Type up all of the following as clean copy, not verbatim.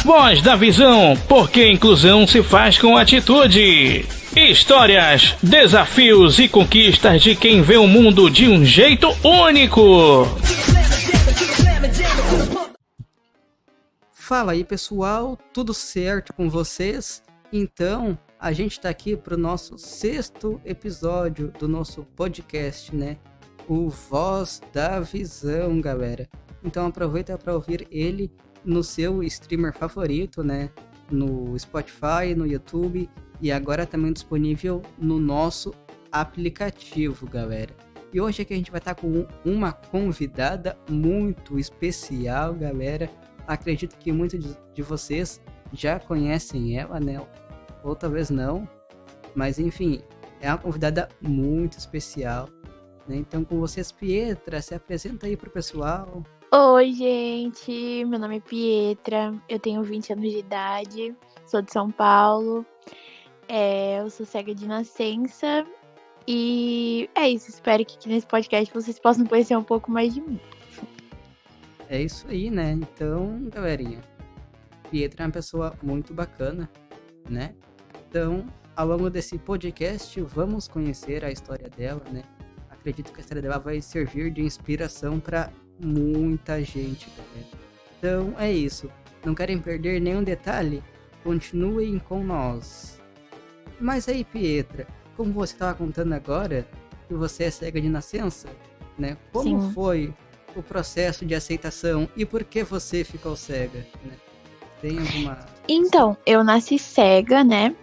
Voz da Visão, porque inclusão se faz com atitude. Histórias, desafios e conquistas de quem vê o mundo de um jeito único. Fala aí, pessoal, tudo certo com vocês? Então, a gente está aqui para o nosso 6º episódio do nosso podcast, né? O Voz da Visão, galera. Então aproveita para ouvir ele no seu streamer favorito, né? No Spotify, no YouTube e agora também disponível no nosso aplicativo, galera. E hoje aqui a gente vai estar com uma convidada muito especial, galera. Acredito que muitos de vocês já conhecem ela, né? Ou talvez não, mas enfim, é uma convidada muito especial, né? Então com vocês, Pietra, se apresenta aí pro pessoal. Oi, gente, meu nome é Pietra, eu tenho 20 anos de idade, sou de São Paulo, eu sou cega de nascença e é isso, espero que aqui nesse podcast vocês possam conhecer um pouco mais de mim. É isso aí, né? Então, galerinha, Pietra é uma pessoa muito bacana, né? Então, ao longo desse podcast, vamos conhecer a história dela, né? Acredito que a história dela vai servir de inspiração para muita gente, galera. Então, é isso. Não querem perder nenhum detalhe? Continuem com nós. Mas aí, Pietra, como você estava contando agora, que você é cega de nascença, né? Como Sim. foi o processo de aceitação e por que você ficou cega, né? Tem alguma... Então, eu nasci cega, né?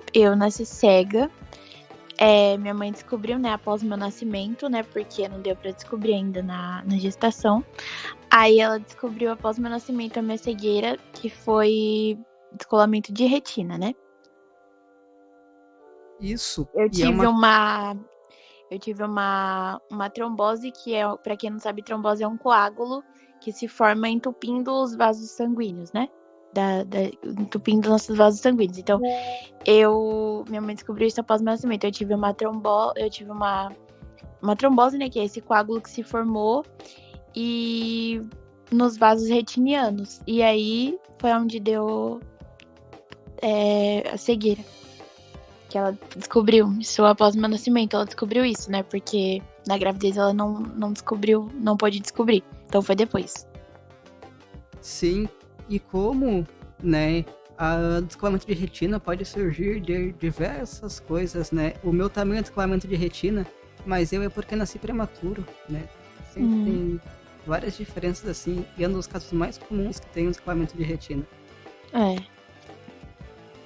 Minha mãe descobriu, né, após o meu nascimento, né? Porque não deu pra descobrir ainda na gestação. Aí ela descobriu após o meu nascimento a minha cegueira, que foi descolamento de retina, né? Isso. Eu E tive uma trombose, que é, pra quem não sabe, trombose é um coágulo que se forma entupindo os vasos sanguíneos, né? Entupindo nossos vasos sanguíneos. Então, minha mãe descobriu isso após o meu nascimento. Eu tive uma trombose, né? Que é esse coágulo que se formou e nos vasos retinianos. E aí foi onde deu a cegueira. Que ela descobriu isso após o meu nascimento. Ela descobriu isso, né? Porque na gravidez ela não descobriu, não pôde descobrir. Então foi depois. Sim, e como, né, o descolamento de retina pode surgir de diversas coisas, né? O meu também é descolamento de retina, mas é porque nasci prematuro, né? Sempre tem várias diferenças assim, e é um dos casos mais comuns que tem o descolamento de retina.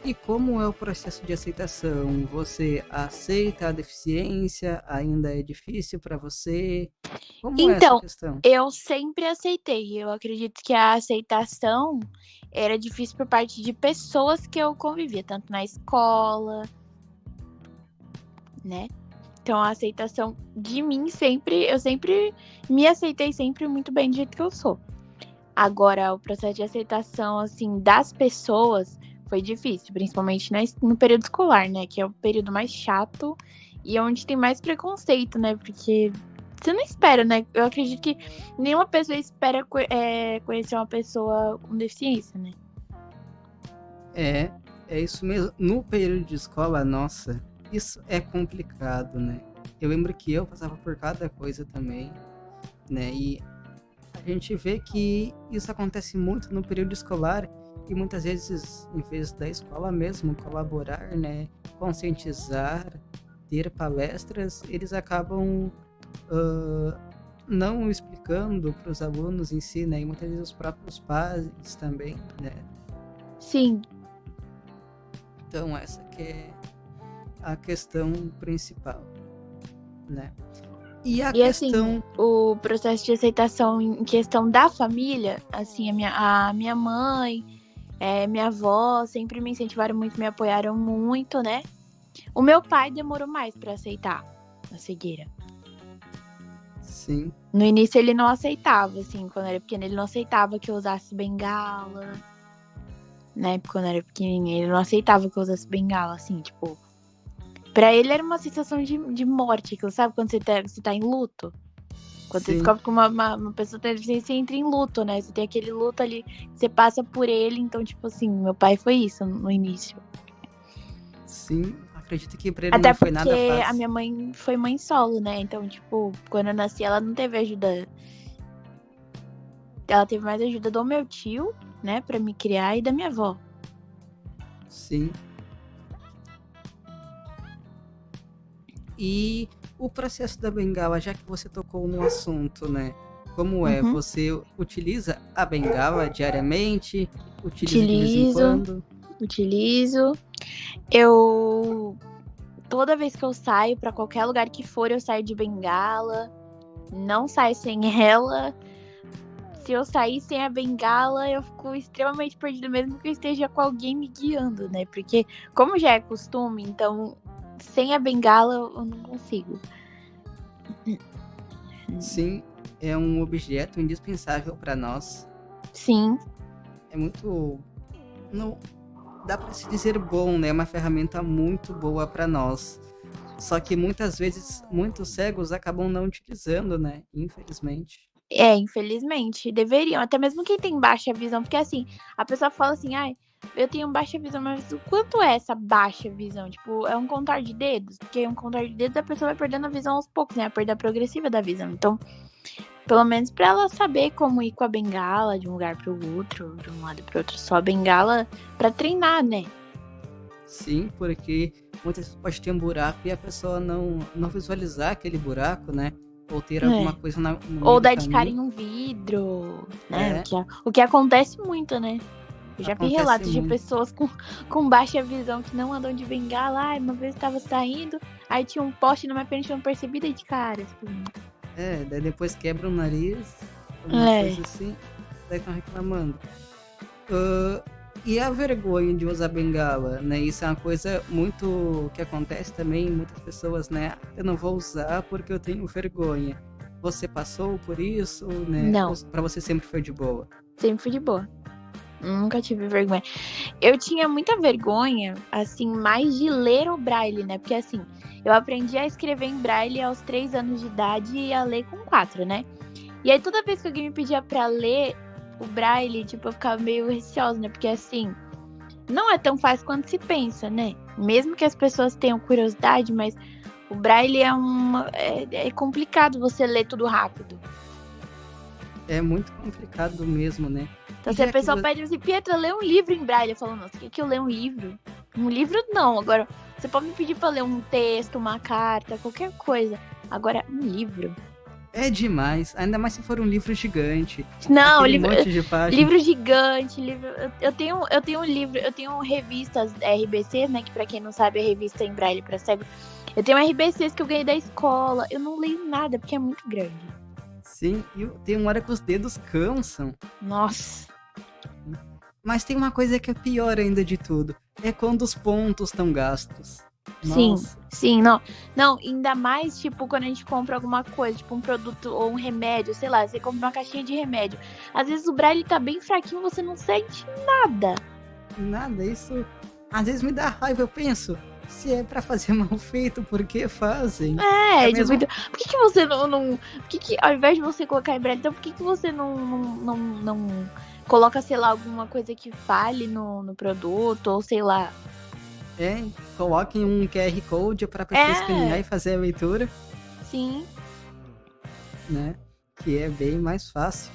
E como é o processo de aceitação? Você aceita a deficiência? Ainda é difícil para você? Como é essa questão? Eu sempre aceitei. Eu acredito que a aceitação era difícil por parte de pessoas que eu convivia, tanto na escola, né? Então a aceitação de mim eu sempre me aceitei sempre muito bem do jeito que eu sou. Agora, o processo de aceitação, assim, das pessoas foi difícil, principalmente no período escolar, né? Que é o período mais chato e onde tem mais preconceito, né? Porque você não espera, né? Eu acredito que nenhuma pessoa espera conhecer uma pessoa com deficiência, né? É isso mesmo. No período de escola, nossa, isso é complicado, né? Eu lembro que eu passava por cada coisa também, né? E a gente vê que isso acontece muito no período escolar e muitas vezes, em vez da escola mesmo colaborar, né? Conscientizar, ter palestras, eles acabam não explicando para os alunos em si, né? E muitas vezes os próprios pais também, né? Sim. Então essa que é a questão principal, né? E a questão... assim, o processo de aceitação em questão da família, assim, a minha mãe, minha avó sempre me incentivaram muito, me apoiaram muito, né? O meu pai demorou mais pra aceitar a cegueira. Sim. No início ele não aceitava, assim, quando eu era pequena, ele não aceitava que eu usasse bengala, né? Quando eu era pequenininha, ele não aceitava que eu usasse bengala, assim, tipo... Pra ele era uma sensação de morte, que sabe quando você tá em luto? Quando você Sim, descobre que uma pessoa tem deficiência, você entra em luto, né? Você tem aquele luto ali, você passa por ele. Então, tipo assim, meu pai foi isso no início. sim. Acredito que pra ele Até não foi porque nada a fácil. minha mãe foi mãe solo, né? Então, tipo, quando eu nasci, ela não teve ajuda. Ela teve mais ajuda do meu tio, né? Pra me criar e da minha avó. Sim. E o processo da bengala, já que você tocou no assunto, né? Como é? Uhum. Você utiliza a bengala diariamente? Utiliza de vez em Utilizo. quando? Utilizo. Eu. Toda vez que eu saio, pra qualquer lugar que for, eu saio de bengala. Não saio sem ela. Se eu sair sem a bengala, eu fico extremamente perdida, mesmo que eu esteja com alguém me guiando, né? Porque, como já é costume, então, sem a bengala, eu não consigo. Sim, é um objeto indispensável para nós. Sim, É muito. Não dá para se dizer bom, né? É uma ferramenta muito boa para nós. Só que muitas vezes muitos cegos acabam não utilizando, né? Infelizmente. infelizmente, deveriam. Até mesmo quem tem baixa visão, porque assim, a pessoa fala assim, ai, eu tenho baixa visão, mas o quanto é essa baixa visão? Tipo, é um contar de dedos? Porque um contar de dedos a pessoa vai perdendo a visão aos poucos, né? A perda progressiva da visão. Então, pelo menos pra ela saber como ir com a bengala de um lugar pro outro, de um lado pro outro, só a bengala pra treinar, né? Sim, porque muitas vezes pode ter um buraco e a pessoa não visualizar aquele buraco, né? Ou ter alguma coisa no meio Ou do dar de cara caminho. em um vidro, né? É, O que acontece muito, né? Eu já vi acontece relatos de muito. pessoas com baixa visão que não andam de bengala. Ai, uma vez eu tava saindo, aí tinha um poste na minha frente, eu não percebi, daí de cara. Assim. Daí depois quebra o nariz, alguma É. coisa assim, daí estão reclamando. Ah, e a vergonha de usar bengala, né? Isso é uma coisa muito que acontece também, muitas pessoas, né? Eu não vou usar porque eu tenho vergonha. Você passou por isso, né? Ou Não, pra você sempre foi de boa? sempre fui de boa. Nunca tive vergonha. Eu tinha muita vergonha, assim, mais de ler o braille, né? Porque, assim, eu aprendi a escrever em braille aos 3 anos de idade e a ler com 4, né? E aí, toda vez que alguém me pedia pra ler o braille, tipo, eu ficava meio receosa, né? Porque, assim, não é tão fácil quanto se pensa, né? Mesmo que as pessoas tenham curiosidade, mas o braille é complicado você ler tudo rápido. É muito complicado mesmo, né? Então, E se a já que pessoa pede assim, Pietra, lê um livro em braille, eu falo, nossa, o que eu ler um livro? Um livro não, agora você pode me pedir pra ler um texto, uma carta, qualquer coisa. Agora, um livro. é demais, ainda mais se for um livro gigante, Não, aquele monte de páginas. livro gigante, livro. Eu tenho um livro, eu tenho revistas RBC, né? Que pra quem não sabe é revista em braille pra cego. Eu tenho RBCs que eu ganhei da escola. Eu não leio nada, porque é muito grande. Sim, e tem uma hora que os dedos cansam. Nossa. Mas tem uma coisa que é pior ainda de tudo. É quando os pontos estão gastos. Sim, Nossa. sim, não. Não, ainda mais, tipo, quando a gente compra alguma coisa, tipo um produto ou um remédio, sei lá, você compra uma caixinha de remédio. Às vezes o braille tá bem fraquinho, você não sente nada. Nada, isso às vezes me dá raiva. Eu penso, se é pra fazer mal feito, por que fazem? É, mesmo... tipo, por que você não. Por que ao invés de você colocar em braille, então por que você não coloca, sei lá, alguma coisa que fale no produto, ou sei lá. Coloquem um QR Code pra pessoa escanear e fazer a leitura. Sim. Né? Que é bem mais fácil.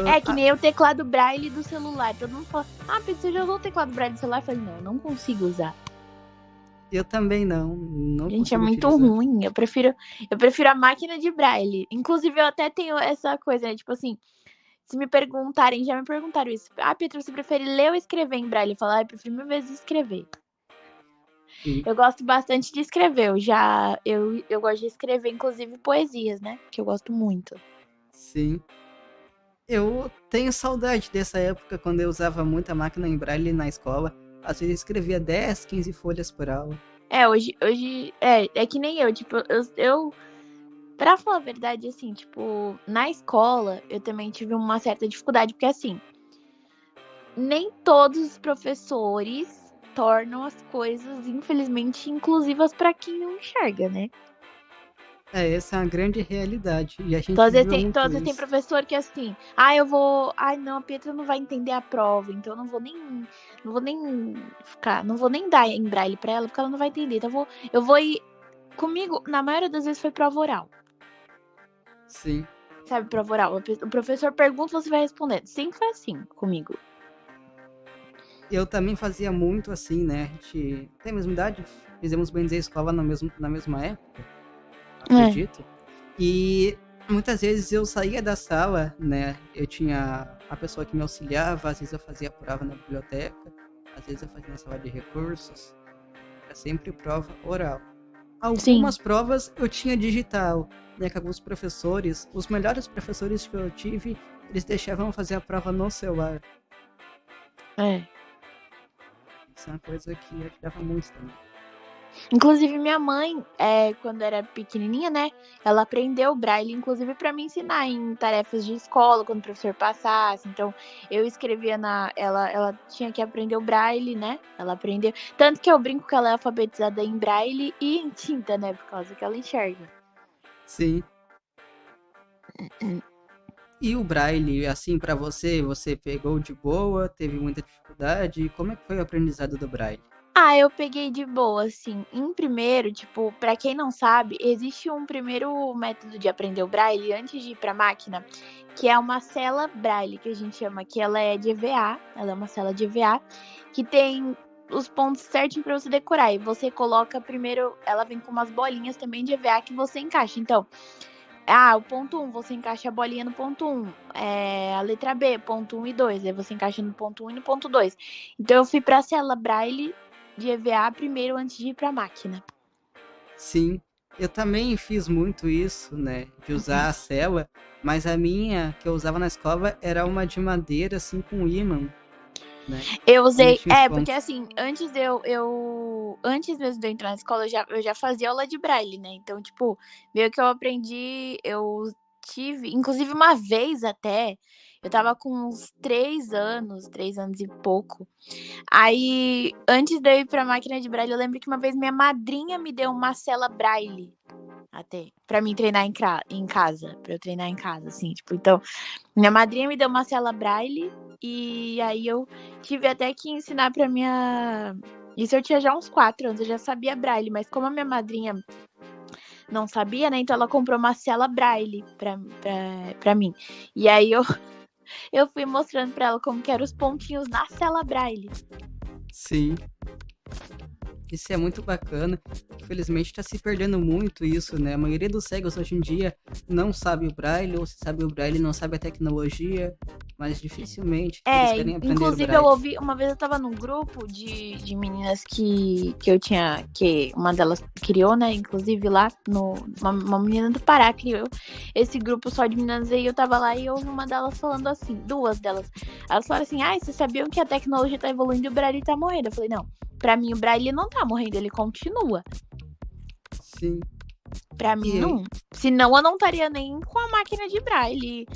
É que nem o teclado braille do celular. Todo mundo fala, você já usou o teclado braille do celular? Eu falei, não consigo usar. Eu também não. Gente, é consigo muito utilizar. ruim. Eu prefiro a máquina de braille. Inclusive, eu até tenho essa coisa, né? Tipo assim, se me perguntarem, já me perguntaram isso. Pedro, você prefere ler ou escrever em braille? Eu falo, eu prefiro 1000 vezes escrever. Sim. Eu gosto bastante de escrever. Eu gosto de escrever, inclusive, poesias, né? Que eu gosto muito. Sim. Eu tenho saudade dessa época quando eu usava muita máquina em braille na escola. Às vezes eu escrevia 10, 15 folhas por aula. Hoje é que nem eu, tipo, eu pra falar a verdade, assim, tipo, na escola eu também tive uma certa dificuldade, porque assim, nem todos os professores tornam as coisas, infelizmente, inclusivas pra quem não enxerga, né? Essa é uma grande realidade. E a gente Então, às vezes viu muito tem isso. professor que assim, eu vou. Ai, não, a Pietra não vai entender a prova, então eu não vou nem. Não vou nem ficar. Não vou nem dar em braille pra ela, porque ela não vai entender. Então eu vou ir. Comigo, na maioria das vezes foi prova oral. Sim. Sabe, prova oral. O professor pergunta, você vai respondendo. Sempre foi assim comigo. Eu também fazia muito assim, né? A gente tem a mesma idade, fizemos bem dizer escola na mesma época, acredito. E muitas vezes eu saía da sala, né? Eu tinha a pessoa que me auxiliava, às vezes eu fazia prova na biblioteca, às vezes eu fazia na sala de recursos. Era sempre prova oral. Algumas provas eu tinha digital, né? Que alguns professores, os melhores professores que eu tive, eles deixavam fazer a prova no celular. Isso é uma coisa que ajudava muito também. Inclusive, minha mãe, quando era pequenininha, né? Ela aprendeu braille, inclusive, para me ensinar em tarefas de escola, quando o professor passasse. Então, eu escrevia Ela tinha que aprender o braille, né? Ela aprendeu. Tanto que eu brinco que ela é alfabetizada em braille e em tinta, né? Por causa que ela enxerga. Sim. E o braille, assim, pra você pegou de boa, teve muita dificuldade? Como é que foi o aprendizado do braille? Eu peguei de boa, assim. Em primeiro, tipo, pra quem não sabe, existe um primeiro método de aprender o braille antes de ir pra máquina, que é uma cela braille, que a gente chama, que ela é de EVA, ela é uma cela de EVA, que tem os pontos certinhos pra você decorar. E você coloca primeiro, ela vem com umas bolinhas também de EVA que você encaixa. Então, o ponto 1, você encaixa a bolinha no ponto 1. A letra B, ponto 1 e 2. Aí você encaixa no ponto 1 e no ponto 2. Então, eu fui pra cela braille de EVA primeiro antes de ir pra máquina. Sim, eu também fiz muito isso, né? De usar a cela, mas a minha, que eu usava na escola, era uma de madeira, assim, com ímã, né? Eu usei, porque porque assim, antes mesmo de eu entrar na escola, eu já fazia aula de braille, né? Então, tipo, meio que eu aprendi, eu tive, inclusive uma vez até, eu tava com uns 3 anos e pouco. Aí, antes de eu ir pra máquina de braille, eu lembro que uma vez minha madrinha me deu uma cela braille, até, pra mim treinar em casa, pra eu treinar em casa, assim, tipo, então, minha madrinha me deu uma cela braille, e aí eu tive até que ensinar pra minha... Isso eu tinha já uns 4 anos, eu já sabia braille, mas como a minha madrinha não sabia, né, então ela comprou uma cela braille pra mim. E aí eu fui mostrando pra ela como que eram os pontinhos na cela braille. Sim. Isso é muito bacana. Infelizmente está se perdendo muito isso, né? A maioria dos cegos hoje em dia não sabe o braille, ou se sabe o braille não sabe a tecnologia, mas dificilmente eles querem aprender o inclusive braille. eu ouvi, uma vez eu tava num grupo de meninas que eu tinha, que uma delas criou, né, inclusive lá, uma menina do Pará criou esse grupo só de meninas, e eu tava lá e eu ouvi uma delas falando assim, 2 delas, elas falaram assim, vocês sabiam que a tecnologia tá evoluindo e o braille tá morrendo? Eu falei, não, pra mim o braille não tá morrendo, ele continua. Sim. Pra mim, não. Senão eu não estaria nem com a máquina de braille.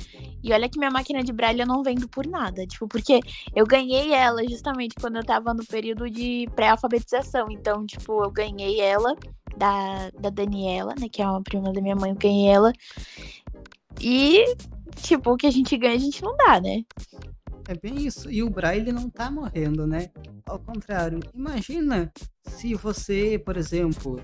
E olha que minha máquina de braille eu não vendo por nada. Tipo, porque eu ganhei ela justamente quando eu tava no período de pré-alfabetização. Então, tipo, eu ganhei ela da Daniela, né? Que é uma prima da minha mãe, eu ganhei ela. E, tipo, o que a gente ganha, a gente não dá, né? É bem isso. E o braille não tá morrendo, né? Ao contrário, imagina se você, por exemplo,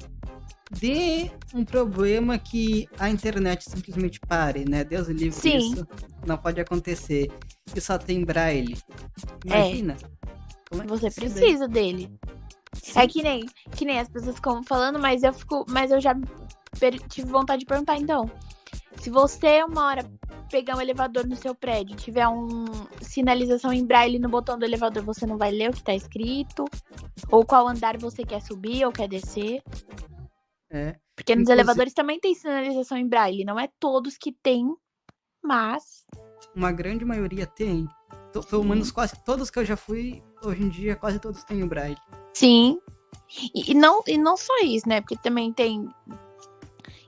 dê um problema que a internet simplesmente pare, né? Deus livre. Sim. Isso não pode acontecer. E só tem braille. Imagina. Como é que Você isso precisa dele. Sim. É que nem as pessoas ficam falando, mas eu já tive vontade de perguntar, então. Se você uma hora pegar um elevador no seu prédio, tiver sinalização em braille no botão do elevador, você não vai ler o que tá escrito? Ou qual andar você quer subir ou quer descer? Porque nos elevadores também tem sinalização em braille. Não é todos que tem, mas... Uma grande maioria tem. Pelo menos quase todos que eu já fui, hoje em dia, quase todos têm o braille. Sim. E não só isso, né? Porque também tem...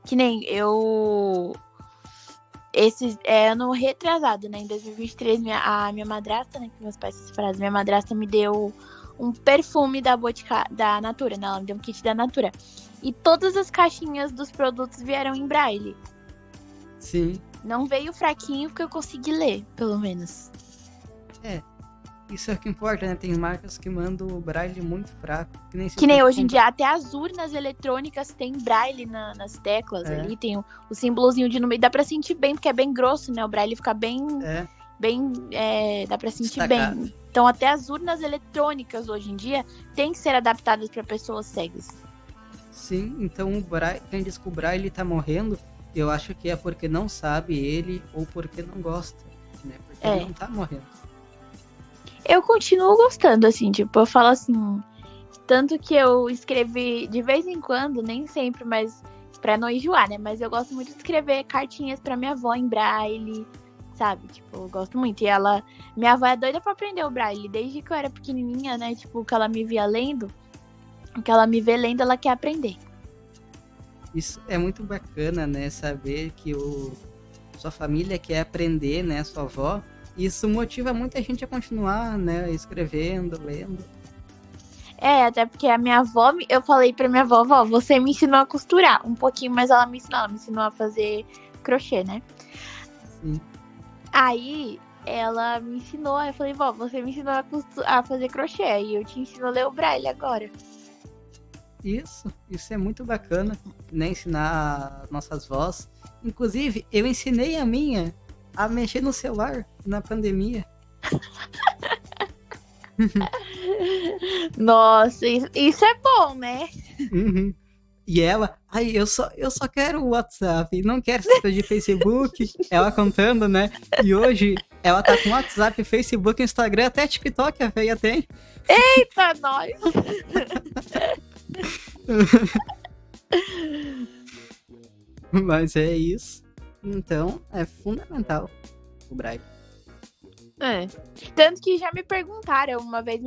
Que nem eu... ano retrasado, né? Em 2023, a minha madrasta, né? Que meus pais se separaram, minha madrasta me deu um perfume da Natura, né? Ela me deu um kit da Natura. E todas as caixinhas dos produtos vieram em braille. Sim. Não veio fraquinho porque eu consegui ler, pelo menos. Isso é o que importa, né? Tem marcas que mandam o braille muito fraco. Que nem hoje em dia, até as urnas eletrônicas tem braille nas teclas ali. Tem o símbolozinho de número. Dá pra sentir bem, porque é bem grosso, né? O braille fica bem... dá pra sentir destacado. bem. Então até as urnas eletrônicas hoje em dia tem que ser adaptadas pra pessoas cegas. Sim, então o braille, quem diz que o braille tá morrendo, eu acho que é porque não sabe ele ou porque não gosta, né? Porque ele não tá morrendo. Eu continuo gostando, assim, tipo, eu falo assim, tanto que eu escrevi de vez em quando, nem sempre, mas pra não enjoar, né? Mas eu gosto muito de escrever cartinhas pra minha avó em braille, sabe? Tipo, eu gosto muito. E minha avó é doida pra aprender o braille, desde que eu era pequenininha, né? Tipo, que ela me via lendo, que ela me vê lendo, ela quer aprender. Isso é muito bacana, né? Saber que sua família quer aprender, né? Sua avó. Isso motiva muita gente a continuar, né? Escrevendo, lendo. Até porque a minha avó, eu falei pra minha avó, vó, você me ensinou a costurar um pouquinho, mas ela me ensinou a fazer crochê, né? Sim. Aí ela me ensinou, eu falei, vó, você me ensinou a fazer crochê, e eu te ensino a ler o braille agora. Isso é muito bacana, né? Ensinar nossas vós. Inclusive, eu ensinei a minha a mexer no celular na pandemia. Nossa, isso é bom, né? Uhum. E ela, eu só quero o WhatsApp, não quero essas coisas de Facebook. Ela contando, né? E hoje ela tá com WhatsApp, Facebook, Instagram, até TikTok a feia tem. Eita, nós! Mas é isso. Então, é fundamental o braille. Tanto que já me perguntaram, uma vez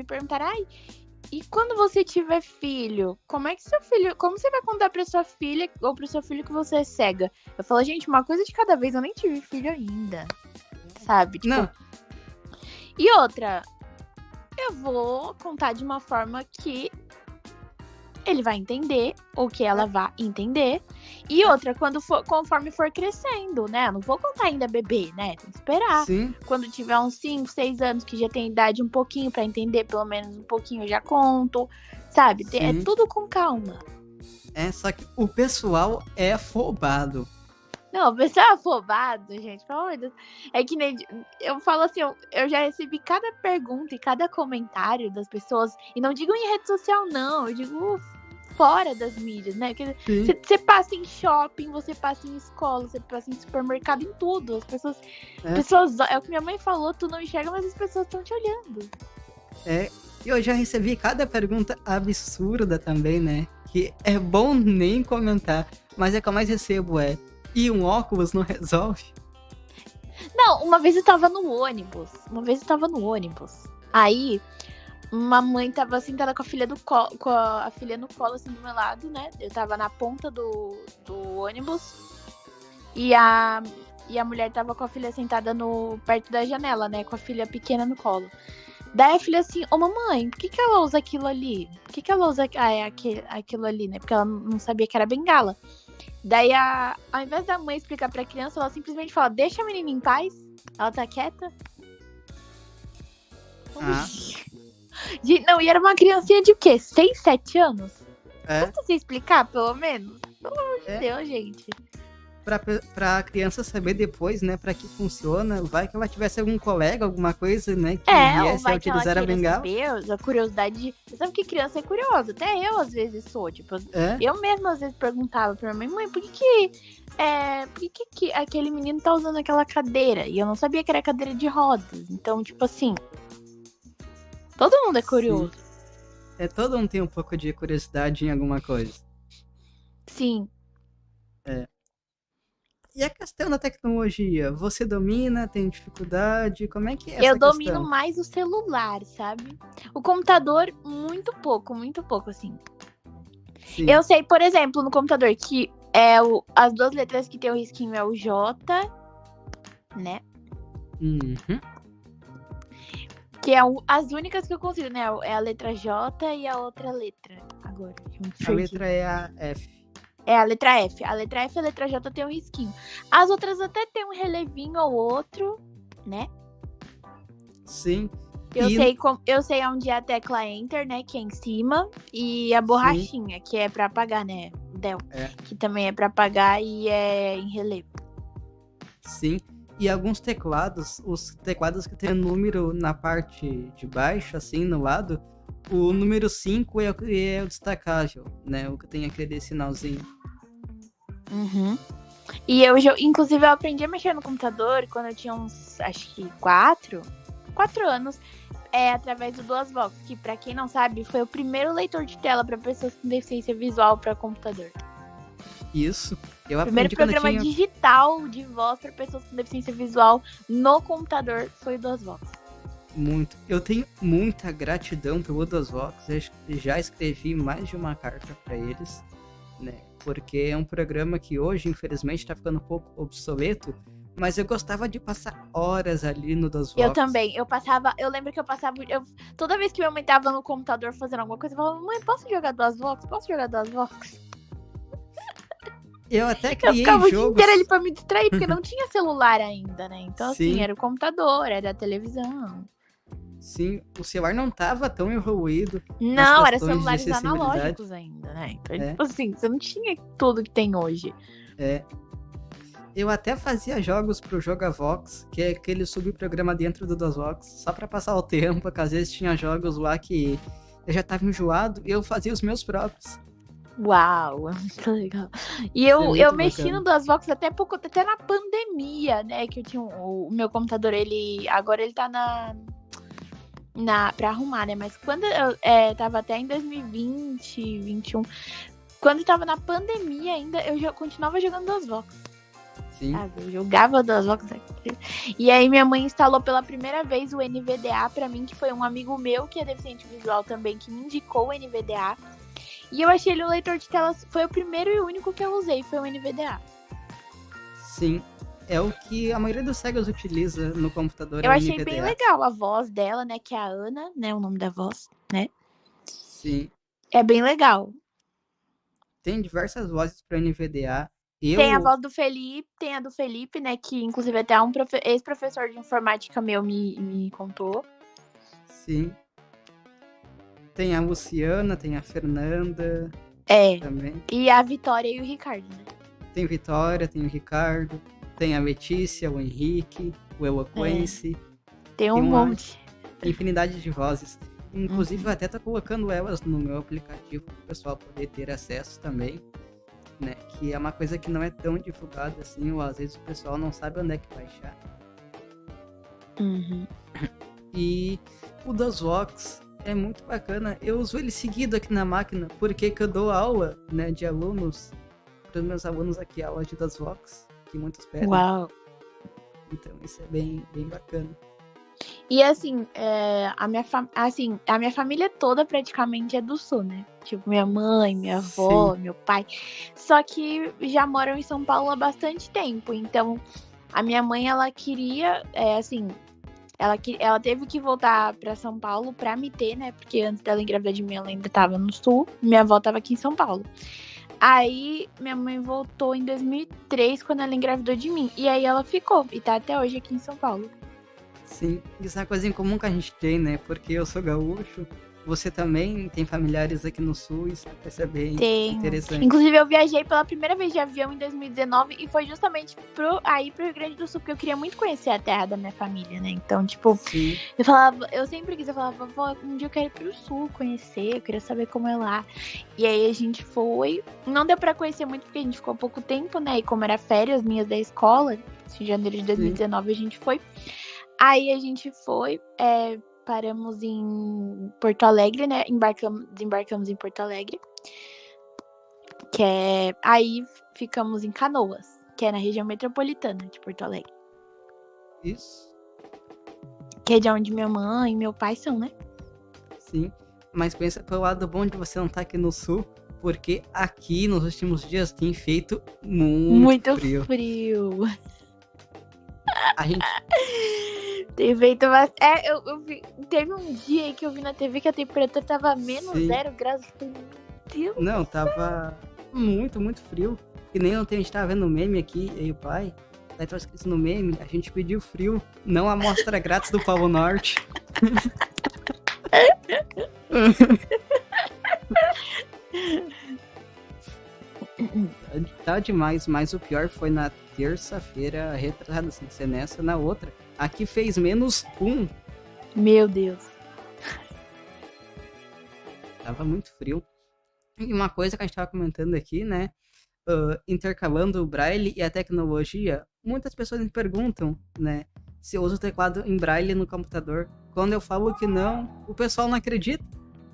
e quando você tiver filho, como você vai contar pra sua filha ou pro seu filho que você é cega? Eu falo, gente, uma coisa de cada vez, eu nem tive filho ainda, sabe? Tipo, não. E outra, eu vou contar de uma forma que ele vai entender, ou que ela vai entender. E outra, conforme for crescendo, né? Eu não vou contar ainda bebê, né? Tem que esperar. Sim. Quando tiver uns 5, 6 anos, que já tem idade um pouquinho pra entender, pelo menos um pouquinho eu já conto, sabe? É tudo com calma. Só que o pessoal é afobado. Não, o pessoal é afobado, gente, pelo amor de Deus. É que nem... Eu falo assim, eu já recebi cada pergunta e cada comentário das pessoas, e não digo em rede social, não, eu digo fora das mídias, né? Você passa em shopping, você passa em escola, você passa em supermercado, em tudo. As pessoas... É o que minha mãe falou, tu não enxerga, mas as pessoas estão te olhando. E eu já recebi cada pergunta absurda também, né? Que é bom nem comentar, mas é que eu mais recebo e um óculos não resolve? Não, uma vez eu tava no ônibus. Aí, uma mãe tava sentada com a filha com a filha no colo, assim, do meu lado, né? Eu tava na ponta do ônibus. E a mulher tava com a filha sentada perto da janela, né? Com a filha pequena no colo. Daí a filha assim, mamãe, por que ela usa aquilo ali? Por que ela usa aquilo ali, né? Porque ela não sabia que era bengala. Daí, ao invés da mãe explicar pra criança, ela simplesmente fala, deixa a menina em paz. Ela tá quieta. Não, e era uma criancinha de o quê? 6, 7 anos? Tenta se explicar, pelo menos? Pelo amor de Deus, gente. Pra criança saber depois, né, pra que funciona, vai que ela tivesse algum colega, alguma coisa, né, que viesse a utilizar a bengala. Saber, a curiosidade. Você sabe que criança é curiosa, até eu às vezes sou, tipo, eu mesma às vezes perguntava pra minha mãe, por que aquele menino tá usando aquela cadeira? E eu não sabia que era cadeira de rodas, então, tipo assim, todo mundo é curioso. Todo mundo tem um pouco de curiosidade em alguma coisa. Sim. E a questão da tecnologia? Você domina? Tem dificuldade? Como é que é essa Eu questão? domino mais o celular, sabe? O computador, muito pouco, assim. Sim. Eu sei, por exemplo, no computador, que as 2 letras que tem o risquinho é o J, né? Uhum. Que é as únicas que eu consigo, né? É a letra J e a outra letra. Agora, A letra é a F. É a letra F. A letra F e a letra J tem um risquinho. As outras até tem um relevinho ou outro, né? Sim. Eu sei onde é a tecla Enter, né? Que é em cima. E a borrachinha, que é pra apagar, né? Del. Que também é pra apagar e é em relevo. Sim. E alguns teclados, os teclados que tem o número na parte de baixo, assim, no lado, o número 5 é o destacável, né? O que tem aquele sinalzinho. Uhum. E inclusive, eu aprendi a mexer no computador quando eu tinha uns, acho que 4 anos, através do DuasVox, que pra quem não sabe, foi o primeiro leitor de tela para pessoas com deficiência visual para computador. Isso. Eu aprendi. O primeiro programa digital de voz para pessoas com deficiência visual no computador foi o DuasVox. Muito. Eu tenho muita gratidão pelo DuasVox. Já escrevi mais de uma carta para eles, né? Porque é um programa que hoje, infelizmente, está ficando um pouco obsoleto. Mas eu gostava de passar horas ali no DuasVox. Eu também. Eu lembro que eu passava... toda vez que minha mãe tava no computador fazendo alguma coisa, eu falava, mãe, posso jogar DuasVox? Eu até criei jogos. Eu ficava o dia inteiro ali pra me distrair, porque não tinha celular ainda, né? Então, assim, era o computador, era a televisão. Sim, o celular não tava tão evoluído. Não, era celulares analógicos ainda, né? Então, tipo assim, você não tinha tudo que tem hoje. Eu até fazia jogos pro Jogavox, que é aquele subprograma dentro do DuasVox, só pra passar o tempo, porque às vezes tinha jogos lá que eu já tava enjoado e eu fazia os meus próprios. Uau, é muito legal. E eu mexi no DuasVox até na pandemia, né? Que eu tinha o meu computador, agora ele tá pra arrumar, né? Mas quando eu tava até em 2020, 2021, quando tava na pandemia ainda, eu continuava jogando DuasVox. Sim. Sabe? Eu jogava DuasVox. E aí minha mãe instalou pela primeira vez o NVDA pra mim, que foi um amigo meu que é deficiente visual também, que me indicou o NVDA. E eu achei ele um leitor de telas, foi o primeiro e o único que eu usei, foi o NVDA. Sim, é o que a maioria dos cegas utiliza no computador. Eu achei bem legal a voz dela, né, que é a Ana, né, o nome da voz, né? Sim. É bem legal. Tem diversas vozes para NVDA. Tem a voz do Felipe, tem a do Felipe, né, que inclusive até um ex-professor de informática meu me contou. Sim. Tem a Luciana, tem a Fernanda. Também. E a Vitória e o Ricardo, né? Tem Vitória, tem o Ricardo. Tem a Letícia, o Henrique, o Eloquence. Tem um monte. Infinidade de vozes. Inclusive, eu até tô colocando elas no meu aplicativo para o pessoal poder ter acesso também. Né? Que é uma coisa que não é tão divulgada assim, ou às vezes o pessoal não sabe onde é que baixar. E o DuasVox é muito bacana. Eu uso ele seguido aqui na máquina, porque eu dou aula, né, de alunos, para os meus alunos aqui, aula de DuasVox, que muitos pedem. Uau! Então isso é bem, bem bacana. E assim, a minha família toda praticamente é do Sul, né? Tipo, minha mãe, minha avó, meu pai. Só que já moram em São Paulo há bastante tempo. Então, a minha mãe, ela queria, ela teve que voltar pra São Paulo pra me ter, né? Porque antes dela engravidar de mim, ela ainda tava no Sul. Minha avó tava aqui em São Paulo. Aí, minha mãe voltou em 2003, quando ela engravidou de mim. E aí, ela ficou. E tá até hoje aqui em São Paulo. Sim, isso é uma coisa em comum que a gente tem, né? Porque eu sou gaúcho, você também tem familiares aqui no Sul, isso é bem interessante. Inclusive, eu viajei pela primeira vez de avião em 2019 e foi justamente pro Rio Grande do Sul, porque eu queria muito conhecer a terra da minha família, né? Então, tipo, eu sempre quis, eu falava, vó, um dia eu quero ir pro Sul conhecer, eu queria saber como é lá. E aí a gente foi, não deu pra conhecer muito porque a gente ficou pouco tempo, né? E como era férias minhas da escola, em janeiro de 2019 a gente foi. Aí a gente foi, paramos em Porto Alegre, né? Desembarcamos em Porto Alegre. Aí ficamos em Canoas, que é na região metropolitana de Porto Alegre. Isso. Que é de onde minha mãe e meu pai são, né? Sim, mas pensa pelo lado bom de você não estar aqui no Sul, porque aqui nos últimos dias tem feito muito frio. A gente... Tem feito bastante. Teve um dia aí que eu vi na TV que a temperatura tava menos Sim. 0 graus. Eu falei, meu Deus. Não, tava muito, muito frio. E nem ontem a gente tava vendo meme aqui, eu e o pai. Aí tava escrito no meme, a gente pediu frio, não a amostra grátis do Polo Norte. Tá demais, mas o pior foi na terça-feira, retrasada, sem ser nessa, na outra. Aqui fez -1. Meu Deus. Tava muito frio. E uma coisa que a gente tava comentando aqui, né? Intercalando o Braille e a tecnologia, muitas pessoas me perguntam, né? Se eu uso o teclado em Braille no computador. Quando eu falo que não, o pessoal não acredita.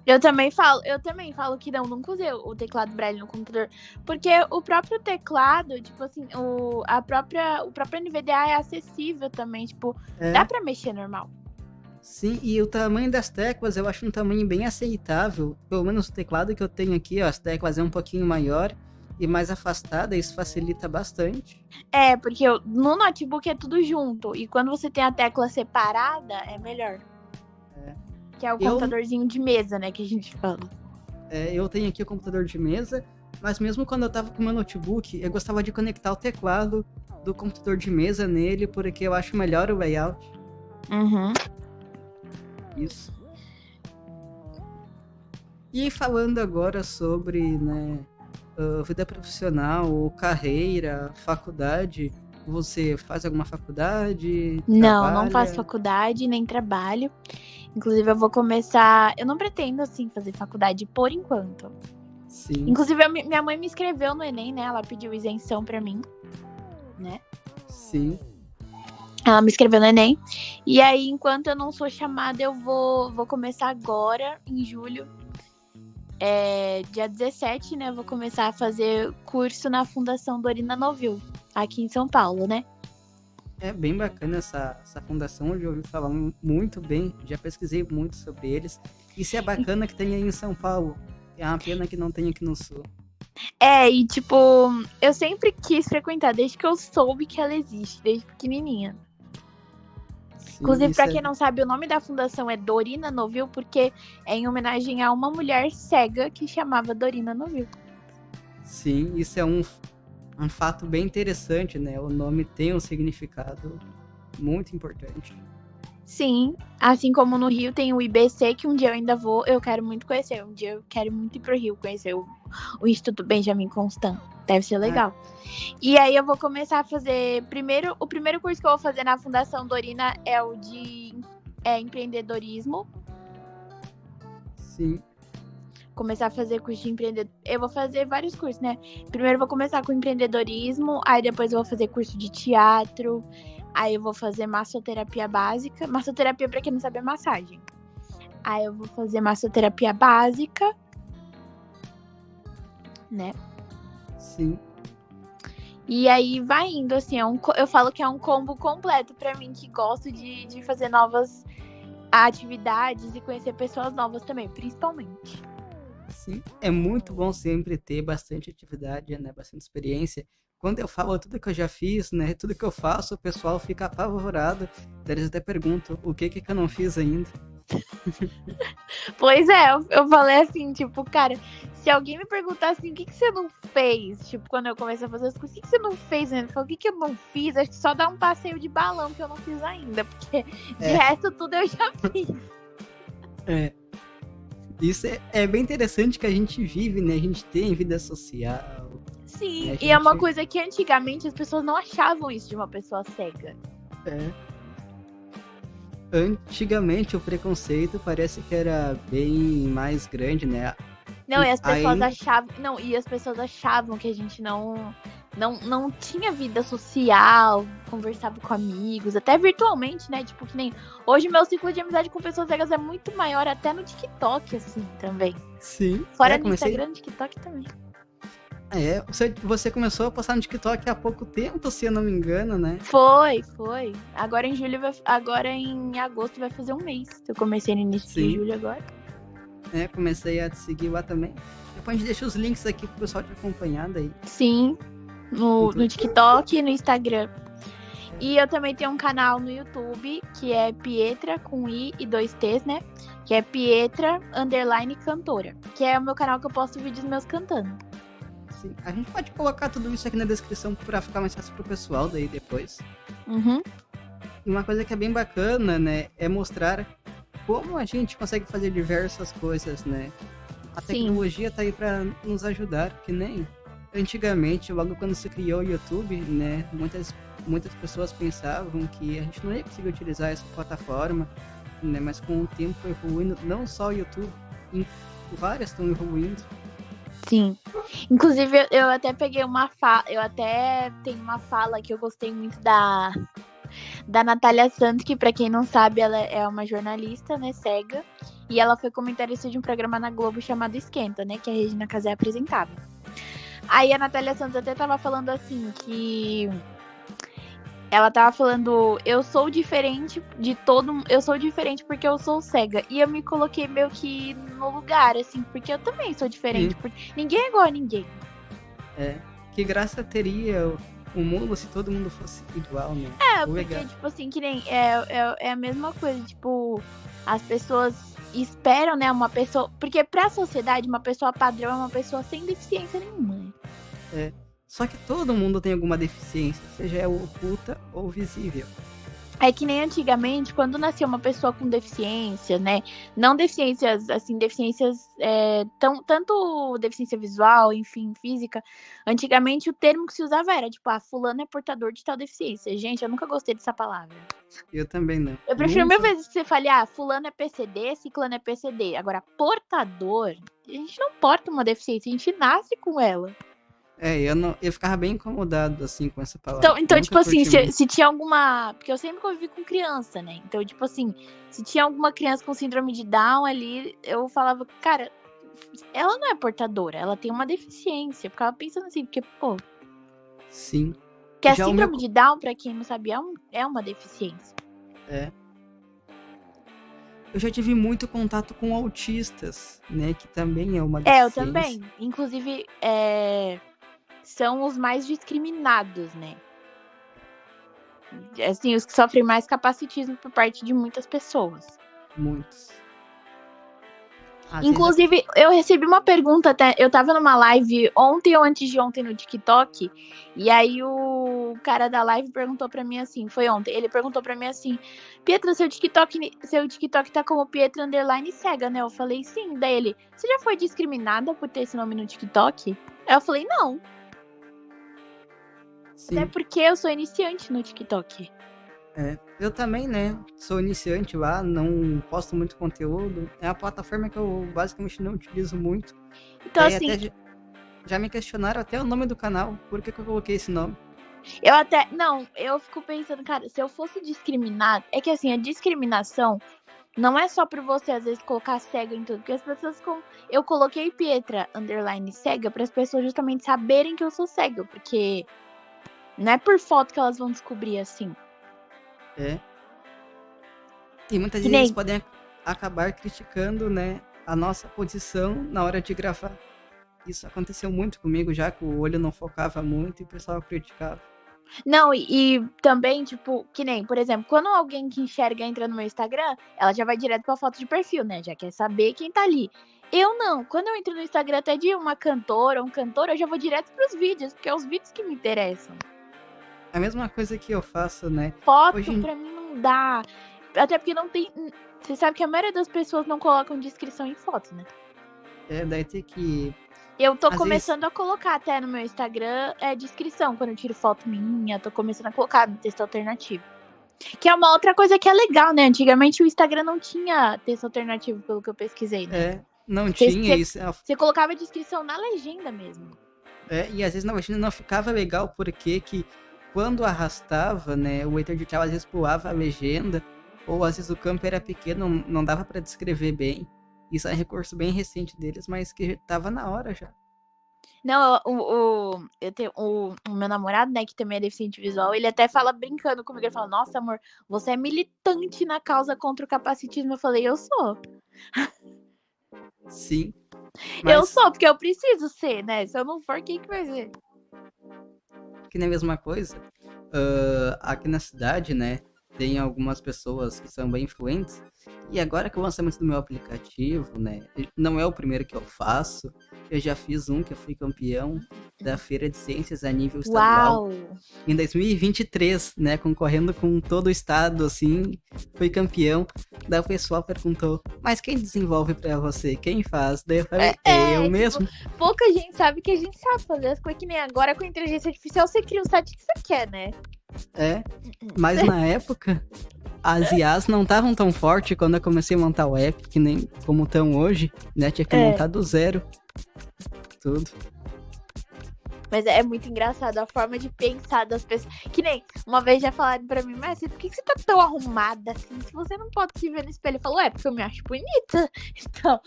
Eu também falo que não, nunca usei o teclado Braille no computador. Porque o próprio teclado, tipo assim, o próprio NVDA é acessível também, tipo, dá pra mexer normal. Sim, e o tamanho das teclas eu acho um tamanho bem aceitável. Pelo menos o teclado que eu tenho aqui, ó, as teclas é um pouquinho maior e mais afastada, isso facilita bastante. É, porque no notebook é tudo junto. E quando você tem a tecla separada, é melhor. Que é o computadorzinho de mesa, né, que a gente fala. Eu tenho aqui o computador de mesa, mas mesmo quando eu tava com o meu notebook, eu gostava de conectar o teclado do computador de mesa nele, porque eu acho melhor o layout. Uhum. Isso. E falando agora sobre, né, vida profissional, carreira, faculdade, você faz alguma faculdade? Não faço faculdade, nem trabalho. Inclusive, eu vou começar... Eu não pretendo, assim, fazer faculdade por enquanto. Sim. Inclusive, minha mãe me inscreveu no Enem, né? Ela pediu isenção pra mim, né? Sim. Ela me inscreveu no Enem. E aí, enquanto eu não sou chamada, eu vou começar agora, em julho. Dia 17, né? Eu vou começar a fazer curso na Fundação Dorina Novil, aqui em São Paulo, né? É bem bacana essa fundação, eu já ouvi falar muito bem, já pesquisei muito sobre eles. Isso é bacana que tem aí em São Paulo, é uma pena que não tem aqui no Sul. E tipo, eu sempre quis frequentar, desde que eu soube que ela existe, desde pequenininha. Sim, Inclusive, pra quem não sabe, o nome da fundação é Dorina Novil, porque é em homenagem a uma mulher cega que chamava Dorina Novil. Sim, isso é um fato bem interessante, né? O nome tem um significado muito importante. Sim, assim como no Rio tem o IBC, que um dia eu ainda vou, eu quero muito conhecer. Um dia eu quero muito ir pro Rio conhecer o Instituto Benjamin Constant. Deve ser legal. E aí eu vou começar a fazer... O primeiro curso que eu vou fazer na Fundação Dorina é o de empreendedorismo. Sim. Começar a fazer curso de empreendedorismo. Eu vou fazer vários cursos, né? Primeiro eu vou começar com empreendedorismo, aí depois eu vou fazer curso de teatro, aí eu vou fazer massoterapia básica. Massoterapia, pra quem não sabe, é massagem. Aí eu vou fazer massoterapia básica, né? Sim. E aí vai indo, assim, eu falo que é um combo completo pra mim, que gosto de fazer novas atividades e conhecer pessoas novas também, principalmente. Sim, é muito bom sempre ter bastante atividade, né, bastante experiência. Quando eu falo tudo que eu já fiz, né, tudo que eu faço, o pessoal fica apavorado. Eles até perguntam o que eu não fiz ainda. Pois é, eu falei assim, tipo, cara, se alguém me perguntar assim, o que você não fez? Tipo, quando eu comecei a fazer as coisas, o que você não fez ainda? Eu falei, o que eu não fiz? Acho que só dar um passeio de balão que eu não fiz ainda, porque de resto tudo eu já fiz. Isso é bem interessante que a gente vive, né? A gente tem vida social. Sim, e é uma coisa que antigamente as pessoas não achavam isso de uma pessoa cega. Antigamente o preconceito parece que era bem mais grande, né? Não, e as pessoas achavam. Não, e as pessoas achavam que a gente não tinha vida social, conversava com amigos, até virtualmente, né? Tipo, que nem. Hoje meu ciclo de amizade com pessoas cegas é muito maior, até no TikTok, assim, também. Sim. Fora no Instagram, no TikTok também. Você começou a postar no TikTok há pouco tempo, se eu não me engano, né? Foi. Agora em agosto vai fazer um mês. Eu comecei no início de julho agora. Comecei a te seguir lá também. Depois a gente deixa os links aqui pro pessoal te acompanhar daí. Sim, no TikTok e no Instagram. E eu também tenho um canal no YouTube, que é Pietra, com I e 2 T's, né? Que é Pietra _cantora. Que é o meu canal que eu posto vídeos meus cantando. Sim. A gente pode colocar tudo isso aqui na descrição pra ficar mais fácil pro pessoal daí depois. Uhum. E uma coisa que é bem bacana, né? É mostrar como a gente consegue fazer diversas coisas, né? A tecnologia tá aí pra nos ajudar, que nem antigamente, logo quando se criou o YouTube, né? Muitas pessoas pensavam que a gente não ia conseguir utilizar essa plataforma, né? Mas com o tempo foi evoluindo, não só o YouTube, várias estão evoluindo. Sim. Inclusive, eu até peguei uma fala, eu até tenho uma fala que eu gostei muito da Natália Santos, que pra quem não sabe, ela é uma jornalista, né, cega, e ela foi comentarista de um programa na Globo chamado Esquenta, né, que a Regina Casé apresentava. Aí a Natália Santos até tava falando assim, que ela tava falando, eu sou diferente eu sou diferente porque eu sou cega. E eu me coloquei meio que no lugar, assim, porque eu também sou diferente, porque ninguém é igual a ninguém. Que graça teria o mundo se todo mundo fosse igual, né? Porque, tipo assim, que nem é a mesma coisa, tipo, as pessoas esperam, né, uma pessoa, porque pra sociedade, uma pessoa padrão é uma pessoa sem deficiência nenhuma. Só que todo mundo tem alguma deficiência, seja oculta ou visível. É que nem antigamente, quando nascia uma pessoa com deficiência, né? Não deficiências, assim, deficiências, tanto deficiência visual, enfim, física. Antigamente o termo que se usava era, tipo, fulano é portador de tal deficiência. Gente, eu nunca gostei dessa palavra. Eu também não. Eu prefiro mil vezes que você fale, fulano é PCD, ciclano é PCD. Agora, portador, a gente não porta uma deficiência, a gente nasce com ela. Eu ficava bem incomodado, assim, com essa palavra. Então tipo assim, se tinha alguma... Porque eu sempre convivi com criança, né? Então, tipo assim, se tinha alguma criança com síndrome de Down ali, eu falava, cara, ela não é portadora, ela tem uma deficiência. Eu ficava pensando assim, porque, pô... Sim. Porque a síndrome de Down, pra quem não sabia, é uma deficiência. Eu já tive muito contato com autistas, né? Que também é uma deficiência. Eu também. Inclusive, são os mais discriminados, né? Assim, os que sofrem mais capacitismo por parte de muitas pessoas. Muitos. Inclusive, eu recebi uma pergunta até. Eu tava numa live ontem ou antes de ontem no TikTok. E aí o cara da live perguntou pra mim assim. Foi ontem. Ele perguntou pra mim assim: Pietra, seu TikTok tá como Pietra _cega, né? Eu falei, sim. Daí ele: você já foi discriminada por ter esse nome no TikTok? Aí eu falei, não. Sim. Até porque eu sou iniciante no TikTok. Eu também, né? Sou iniciante lá, não posto muito conteúdo. É uma plataforma que eu basicamente não utilizo muito. Então, assim... Até já me questionaram até o nome do canal. Por que eu coloquei esse nome? Eu fico pensando, cara, se eu fosse discriminado... É que, assim, a discriminação não é só por você, às vezes, colocar cega em tudo. Porque as pessoas... Eu coloquei Pietra _cega para as pessoas justamente saberem que eu sou cega. Porque não é por foto que elas vão descobrir, assim. E muitas vezes eles podem acabar criticando, né, a nossa posição na hora de gravar. Isso aconteceu muito comigo já, que o olho não focava muito e o pessoal criticava. Não, e também, tipo, que nem, por exemplo, quando alguém que enxerga entra no meu Instagram, ela já vai direto pra foto de perfil, né? Já quer saber quem tá ali. Eu não. Quando eu entro no Instagram até de uma cantora ou um cantor, eu já vou direto pros vídeos, porque é os vídeos que me interessam. A mesma coisa que eu faço, né? Foto pra mim não dá. Até porque não tem... Você sabe que a maioria das pessoas não colocam descrição em foto, né? Daí tem que... Eu tô começando a colocar até no meu Instagram descrição. Quando eu tiro foto minha, tô começando a colocar no texto alternativo. Que é uma outra coisa que é legal, né? Antigamente o Instagram não tinha texto alternativo, pelo que eu pesquisei, né? Não tinha isso. Você colocava a descrição na legenda mesmo. E às vezes na legenda não ficava legal, porque que quando arrastava, né, o editor às vezes pulava a legenda, ou às vezes o campo era pequeno, não dava pra descrever bem. Isso é um recurso bem recente deles, mas que tava na hora já. Não, eu tenho o meu namorado, né, que também é deficiente visual, ele até fala brincando comigo, ele fala, nossa, amor, você é militante na causa contra o capacitismo. Eu falei, eu sou. Sim. Mas... Eu sou, porque eu preciso ser, né? Se eu não for, quem que vai ser? Que nem a mesma coisa. aqui na cidade, né, tem algumas pessoas que são bem influentes. E agora que o lançamento do meu aplicativo, né, não é o primeiro que eu faço. Eu já fiz um que eu fui campeão da Feira de Ciências a nível estadual. Uau! Em 2023, né, concorrendo com todo o estado, assim, fui campeão. Daí o pessoal perguntou, mas quem desenvolve pra você? Quem faz? Daí eu falei, eu tipo, mesmo. Pouca gente sabe que a gente sabe fazer as coisas que nem agora com a inteligência artificial. Você cria o site que você quer, né? Mas na época, as IAs não estavam tão fortes quando eu comecei a montar o app, que nem como estão hoje, né? Tinha que montar do zero. Tudo. Mas é muito engraçado a forma de pensar das pessoas. Que nem uma vez já falaram pra mim, mas por que você tá tão arrumada assim? Se você não pode se ver no espelho. Eu falo, porque eu me acho bonita. Então.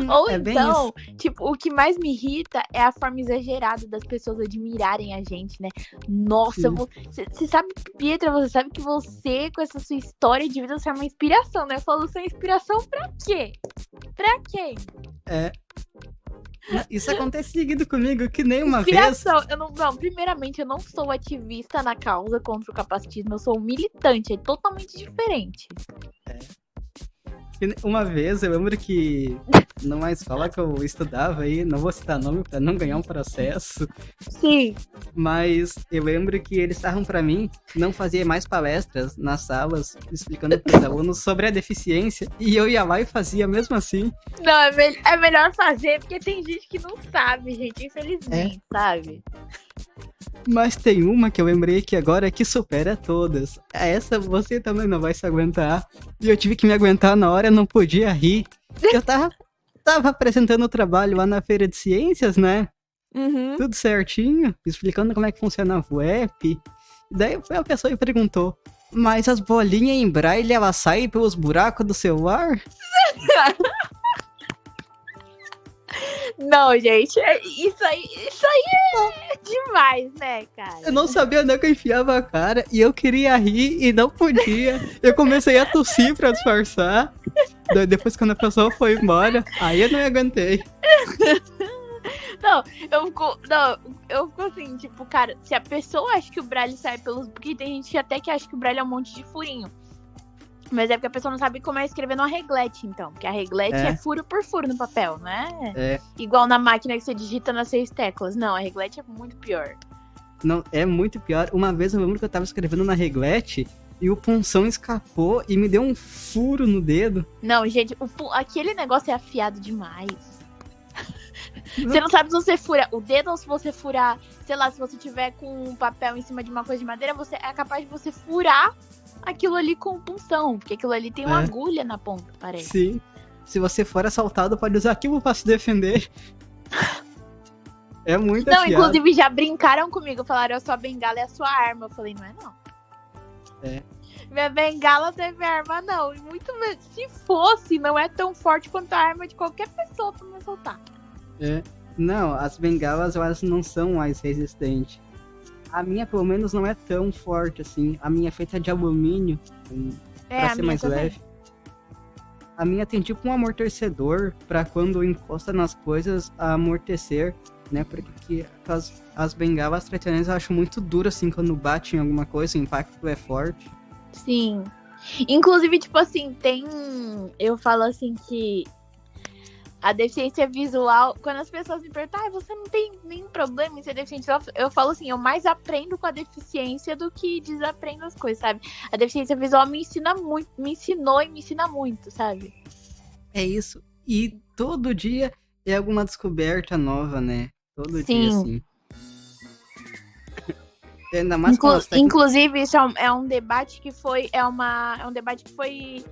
Ou então, tipo, o que mais me irrita é a forma exagerada das pessoas admirarem a gente, né? Nossa, você sabe, Pietra, você sabe que você, com essa sua história de vida, você é uma inspiração, né? Eu falo, você é inspiração pra quê? Pra quê? Isso acontece seguido comigo, que nem uma inspiração. Vez. Primeiramente, eu não sou ativista na causa contra o capacitismo, eu sou um militante, é totalmente diferente. Uma vez, eu lembro que numa escola que eu estudava aí, não vou citar nome pra não ganhar um processo. Sim. Mas eu lembro que eles estavam pra mim não fazer mais palestras nas salas, explicando pros alunos sobre a deficiência, e eu ia lá e fazia mesmo assim. Não, é melhor fazer, porque tem gente que não sabe, gente, infelizmente, sabe? Mas tem uma que eu lembrei que agora é que supera todas. Essa você também não vai se aguentar. E eu tive que me aguentar na hora, não podia rir. Eu tava apresentando o trabalho lá na Feira de Ciências, né? Uhum. Tudo certinho, explicando como é que funcionava o app. Daí foi a pessoa e perguntou, mas as bolinhas em braille, elas saem pelos buracos do celular? Não, gente, isso aí é demais, né, cara? Eu não sabia onde é que eu enfiava a cara e eu queria rir e não podia. Eu comecei a tossir pra disfarçar. Depois, quando a pessoa foi embora, aí eu não aguentei. Eu fico assim, tipo, cara, se a pessoa acha que o braille sai pelos... Porque tem gente até que acha que o braille é um monte de furinho. Mas é porque a pessoa não sabe como é escrever numa reglete, então. Porque a reglete é furo por furo no papel, né? Igual na máquina que você digita nas 6 teclas. Não, a reglete é muito pior. Não, é muito pior. Uma vez eu lembro que eu tava escrevendo na reglete e o punção escapou e me deu um furo no dedo. Não, gente, aquele negócio é afiado demais. Você não sabe se você fura o dedo ou se você furar, sei lá, se você tiver com um papel em cima de uma coisa de madeira, você é capaz de você furar aquilo ali com punção, porque aquilo ali tem uma agulha na ponta, parece. Sim. Se você for assaltado, pode usar aquilo pra se defender. É muito afiado. Inclusive já brincaram comigo, falaram, a sua bengala é a sua arma. Eu falei, não é não. Minha bengala não é minha arma, não. E muito menos, se fosse, não é tão forte quanto a arma de qualquer pessoa pra me assaltar. Não, as bengalas, elas não são mais resistentes. A minha, pelo menos, não é tão forte assim. A minha é feita de alumínio, pra ser mais leve. A minha tem tipo um amortecedor pra quando encosta nas coisas, amortecer, né? Porque as bengalas tradicionais eu acho muito duras, assim, quando bate em alguma coisa, o impacto é forte. Sim. Inclusive, tipo assim, eu falo assim que a deficiência visual, quando as pessoas me perguntam, você não tem nenhum problema em ser deficiente visual, eu falo assim, eu mais aprendo com a deficiência do que desaprendo as coisas, sabe? A deficiência visual me ensina muito, me ensinou e me ensina muito, sabe? É isso. E todo dia é alguma descoberta nova, né? Todo dia, assim. Ainda mais Inclusive, isso é um debate que foi. É um debate que foi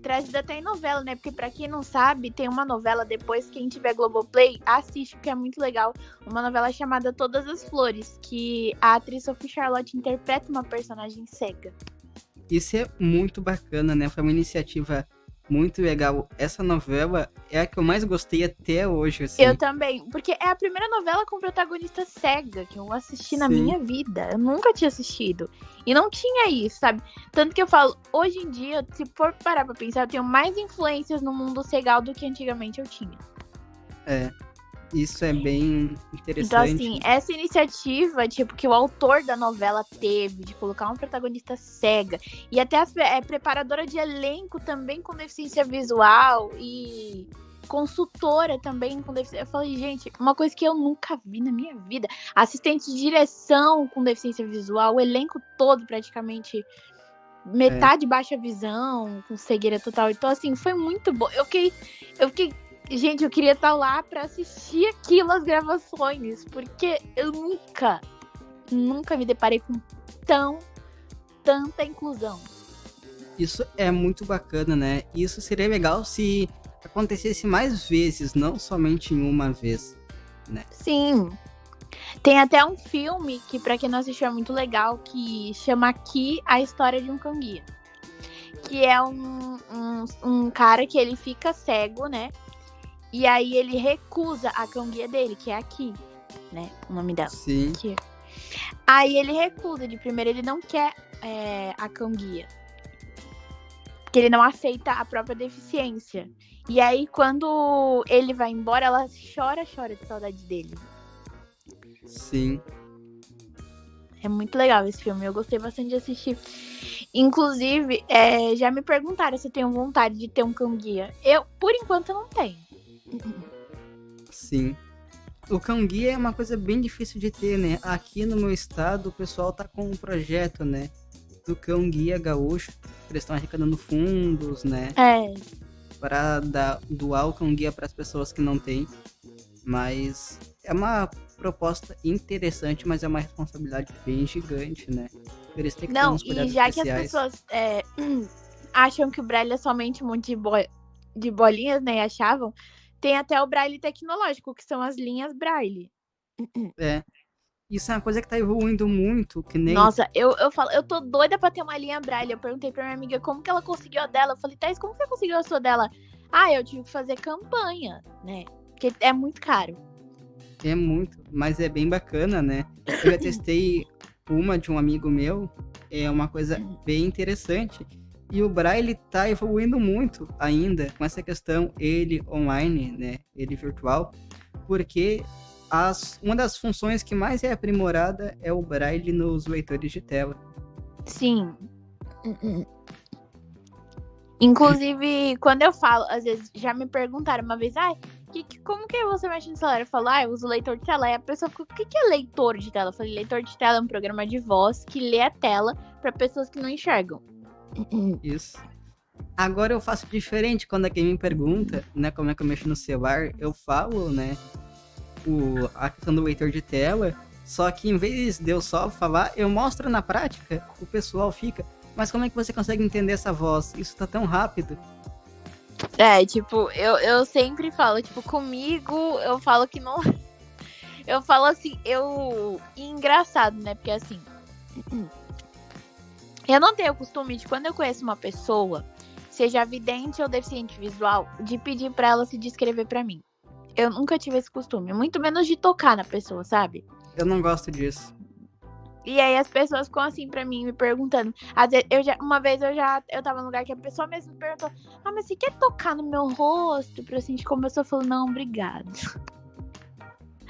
trazido até em novela, né? Porque pra quem não sabe, tem uma novela, depois quem tiver Globoplay, assiste, porque é muito legal. Uma novela chamada Todas as Flores, que a atriz Sophie Charlotte interpreta uma personagem cega. Isso é muito bacana, né? Foi uma iniciativa muito legal. Essa novela é a que eu mais gostei até hoje, assim. Eu também, porque é a primeira novela com protagonista cega que eu assisti na minha vida. Eu nunca tinha assistido. E não tinha isso, sabe? Tanto que eu falo, hoje em dia, se for parar pra pensar, eu tenho mais influências no mundo cegal do que antigamente eu tinha. Isso é bem Então, interessante. assim, essa iniciativa, tipo, que o autor da novela teve, de colocar uma protagonista cega, e até a preparadora de elenco também com deficiência visual, e consultora também com deficiência. Eu falei, gente, uma coisa que eu nunca vi na minha vida. Assistente de direção com deficiência visual, o elenco todo praticamente, metade baixa visão, com cegueira total. Então, assim, foi muito bom. Eu fiquei. Gente, eu queria estar lá pra assistir aquilo, as gravações, porque eu nunca me deparei com tanta inclusão. Isso é muito bacana, né? Isso seria legal se acontecesse mais vezes, não somente em uma vez, né? Sim. Tem até um filme que, pra quem não assistiu, é muito legal, que chama Aqui, a História de um Cão-Guia. Que é um cara que ele fica cego, né? E aí ele recusa a cão-guia dele, que é Aqui, né? O nome dela. Sim. Aqui. Aí ele recusa, de primeiro ele não quer a cão-guia. Porque ele não aceita a própria deficiência. E aí quando ele vai embora, ela chora de saudade dele. Sim. É muito legal esse filme, eu gostei bastante de assistir. Inclusive, já me perguntaram se eu tenho vontade de ter um cão-guia. Eu, por enquanto, não tenho. Sim. O cão-guia é uma coisa bem difícil de ter, né? Aqui no meu estado, o pessoal tá com um projeto, né? Do cão-guia gaúcho. Eles estão arrecadando fundos, né? Para doar o cão-guia para as pessoas que não têm. Mas é uma proposta interessante, mas é uma responsabilidade bem gigante, né? Eles têm que ter uns cuidados e já especiais. que as pessoas acham que o Braille é somente um monte de bolinhas, né? E achavam. Tem até o Braille tecnológico, que são as linhas Braille. Isso é uma coisa que tá evoluindo muito, que nem... Nossa, eu falo, eu tô doida pra ter uma linha Braille. Eu perguntei pra minha amiga como que ela conseguiu a dela. Eu falei, Thaís, como você conseguiu a sua dela? Eu tive que fazer campanha, né? Porque é muito caro. É muito, mas é bem bacana, né? Eu já testei uma de um amigo meu, é uma coisa bem interessante. E o Braille tá evoluindo muito ainda com essa questão, ele online, né? Ele virtual, porque uma das funções que mais é aprimorada é o Braille nos leitores de tela. Sim. Inclusive, quando eu falo, às vezes já me perguntaram uma vez, como que você mexe no celular? Eu falo, eu uso leitor de tela. Aí a pessoa ficou, o que é leitor de tela? Eu falei, leitor de tela é um programa de voz que lê a tela para pessoas que não enxergam. Isso. Agora eu faço diferente quando alguém me pergunta, né, como é que eu mexo no celular, eu falo, né, a questão do leitor de tela, só que em vez de eu só falar, eu mostro na prática, o pessoal fica, mas como é que você consegue entender essa voz? Isso tá tão rápido. Eu sempre falo, comigo, eu falo que não... Eu falo assim, engraçado, né, porque assim... Eu não tenho o costume de, quando eu conheço uma pessoa, seja vidente ou deficiente visual, de pedir pra ela se descrever pra mim. Eu nunca tive esse costume, muito menos de tocar na pessoa, sabe? Eu não gosto disso. E aí as pessoas ficam assim pra mim, me perguntando. Às vezes, uma vez eu tava num lugar que a pessoa mesmo me perguntou, mas você quer tocar no meu rosto? Pra eu sentir como eu sou? Eu falo, não, obrigado.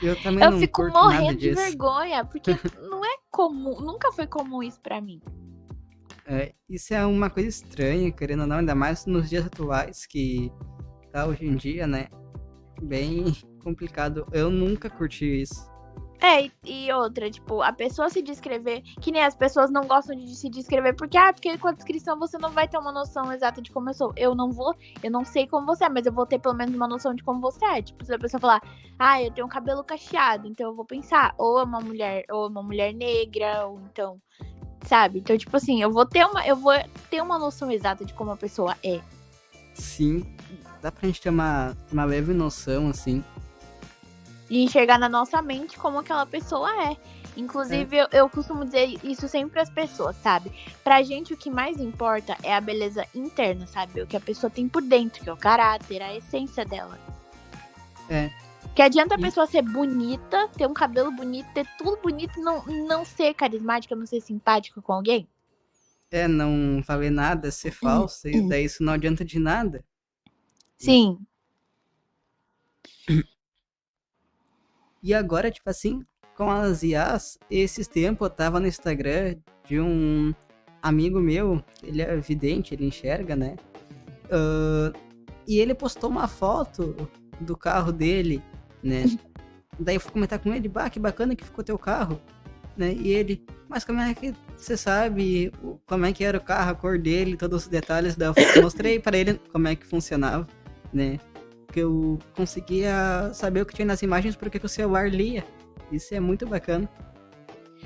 Eu também não fico curto nada morrendo de disso. vergonha, porque não é comum, nunca foi comum isso pra mim. Isso é uma coisa estranha, querendo ou não, ainda mais nos dias atuais, que tá hoje em dia, né? Bem complicado. Eu nunca curti isso. E outra, a pessoa se descrever, que nem as pessoas não gostam de se descrever, porque com a descrição você não vai ter uma noção exata de como eu sou. Eu não sei como você é, mas eu vou ter pelo menos uma noção de como você é. Se a pessoa falar, eu tenho um cabelo cacheado, então eu vou pensar, ou é uma mulher negra, ou então, sabe? Então, eu vou ter uma noção exata de como a pessoa é. Sim, dá pra gente ter uma leve noção, assim. E enxergar na nossa mente como aquela pessoa é. Inclusive, eu costumo dizer isso sempre pras pessoas, sabe? Pra gente, o que mais importa é a beleza interna, sabe? O que a pessoa tem por dentro, que é o caráter, a essência dela. Que adianta a pessoa ser bonita, ter um cabelo bonito, ter tudo bonito e não ser carismática, não ser simpática com alguém? Não valer nada, ser falsa, e daí isso não adianta de nada. Sim. E agora, tipo assim, com as IAs, esses tempos eu tava no Instagram de um amigo meu, ele é vidente, ele enxerga, né? E ele postou uma foto do carro dele, né? Daí eu fui comentar com ele, bah, que bacana que ficou teu carro, né? E ele, mas como é que você sabe como é que era o carro, a cor dele, todos os detalhes? Daí eu mostrei pra ele como é que funcionava, né? Que eu conseguia saber o que tinha nas imagens porque que o celular lia. Isso é muito bacana.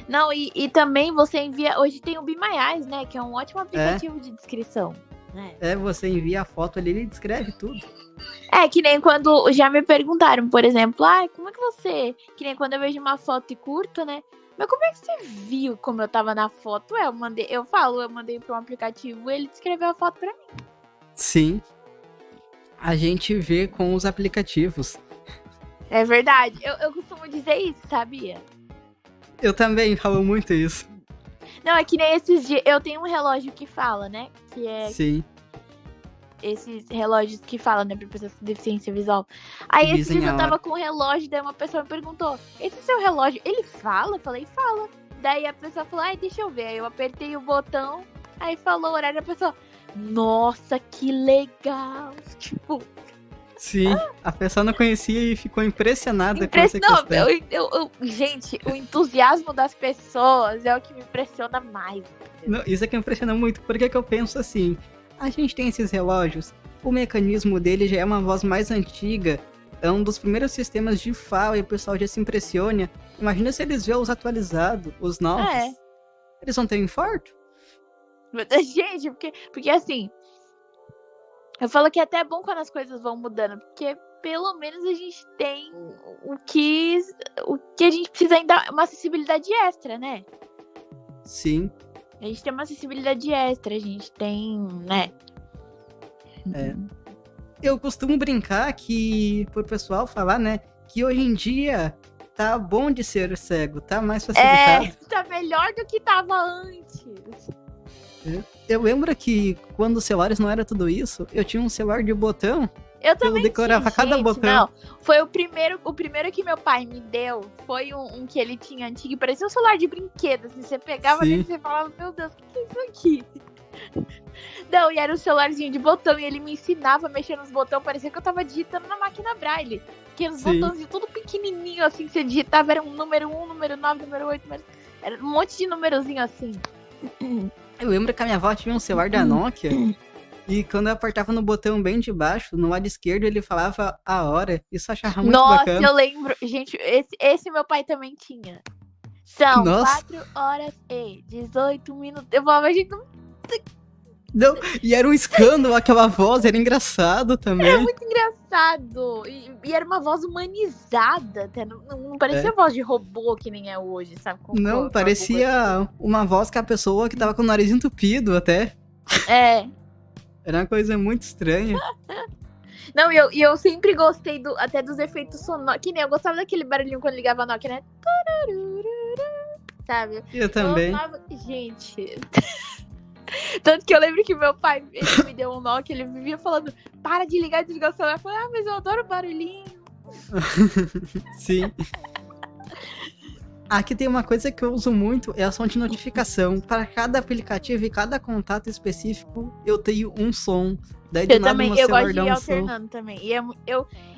Não, e também você envia... Hoje tem o Be My Eyes, né? Que é um ótimo aplicativo de descrição. Né? Você envia a foto ali e ele descreve tudo. Que nem quando já me perguntaram, por exemplo, como é que você... Que nem quando eu vejo uma foto e curto, né? Mas como é que você viu como eu tava na foto? Eu mandei pra um aplicativo e ele descreveu a foto pra mim. Sim. A gente vê com os aplicativos. É verdade. Eu costumo dizer isso, sabia? Eu também falo muito isso. Não, é que nem esses dias. Eu tenho um relógio que fala, né? Que é... Sim. Esses relógios que falam, né, pra pessoas com deficiência visual. Aí esses dias eu tava com o relógio, daí uma pessoa me perguntou, esse seu relógio, ele fala? Eu falei, fala. Daí a pessoa falou, deixa eu ver. Aí eu apertei o botão, aí falou o horário, a pessoa, nossa, que legal. Tipo... Sim, a pessoa não conhecia e ficou impressionada com essa questão. Gente, o entusiasmo das pessoas é o que me impressiona mais. Não, isso é que me impressiona muito, porque que eu penso assim, a gente tem esses relógios, o mecanismo dele já é uma voz mais antiga, é um dos primeiros sistemas de fala e o pessoal já se impressiona. Imagina se eles veem os atualizados, os novos. Eles vão ter um infarto? Gente, porque assim, eu falo que é até bom quando as coisas vão mudando, porque pelo menos a gente tem o que a gente precisa ainda, uma acessibilidade extra, né? Sim. A gente tem uma acessibilidade extra, a gente tem, né? Eu costumo brincar que, pro pessoal falar, né, que hoje em dia tá bom de ser cego, tá mais facilitado. Tá melhor do que tava antes. Eu lembro que quando os celulares não era tudo isso, eu tinha um celular de botão. Eu também decorava cada botão. Não, foi o primeiro que meu pai me deu, foi um que ele tinha antigo, parecia um celular de brinquedo, assim, você pegava nele e você falava, meu Deus, o que é isso aqui? Não, e era um celularzinho de botão, e ele me ensinava a mexer nos botões, parecia que eu tava digitando na máquina Braille, que os botões tudo pequenininho, assim, que você digitava, era um número 1, número 9, número 8, era um monte de númerozinho assim. Eu lembro que a minha avó tinha um celular da Nokia, e quando eu apertava no botão bem de baixo, no lado esquerdo, ele falava a hora. Isso eu achava muito bacana. Nossa, eu lembro. Gente, esse meu pai também tinha. São 4h18. Eu falava, gente, não, e era um escândalo aquela voz, era engraçado também. Era muito engraçado. E era uma voz humanizada, até. Não parecia voz de robô que nem é hoje, sabe? Não, parecia uma voz que a pessoa que tava com o nariz entupido até. Era uma coisa muito estranha. Não, e eu sempre gostei até dos efeitos sonoros. Que nem eu gostava daquele barulhinho quando ligava a Nokia, né? Sabe? Eu também. Gente. Tanto que eu lembro que meu pai, ele me deu um Nokia, ele vivia falando, para de ligar e desligar o celular. Eu falei, mas eu adoro barulhinho. Sim. Aqui tem uma coisa que eu uso muito, é a som de notificação. Para cada aplicativo e cada contato específico, eu tenho um som. Daí do nada também, eu gosto de ir alternando também. E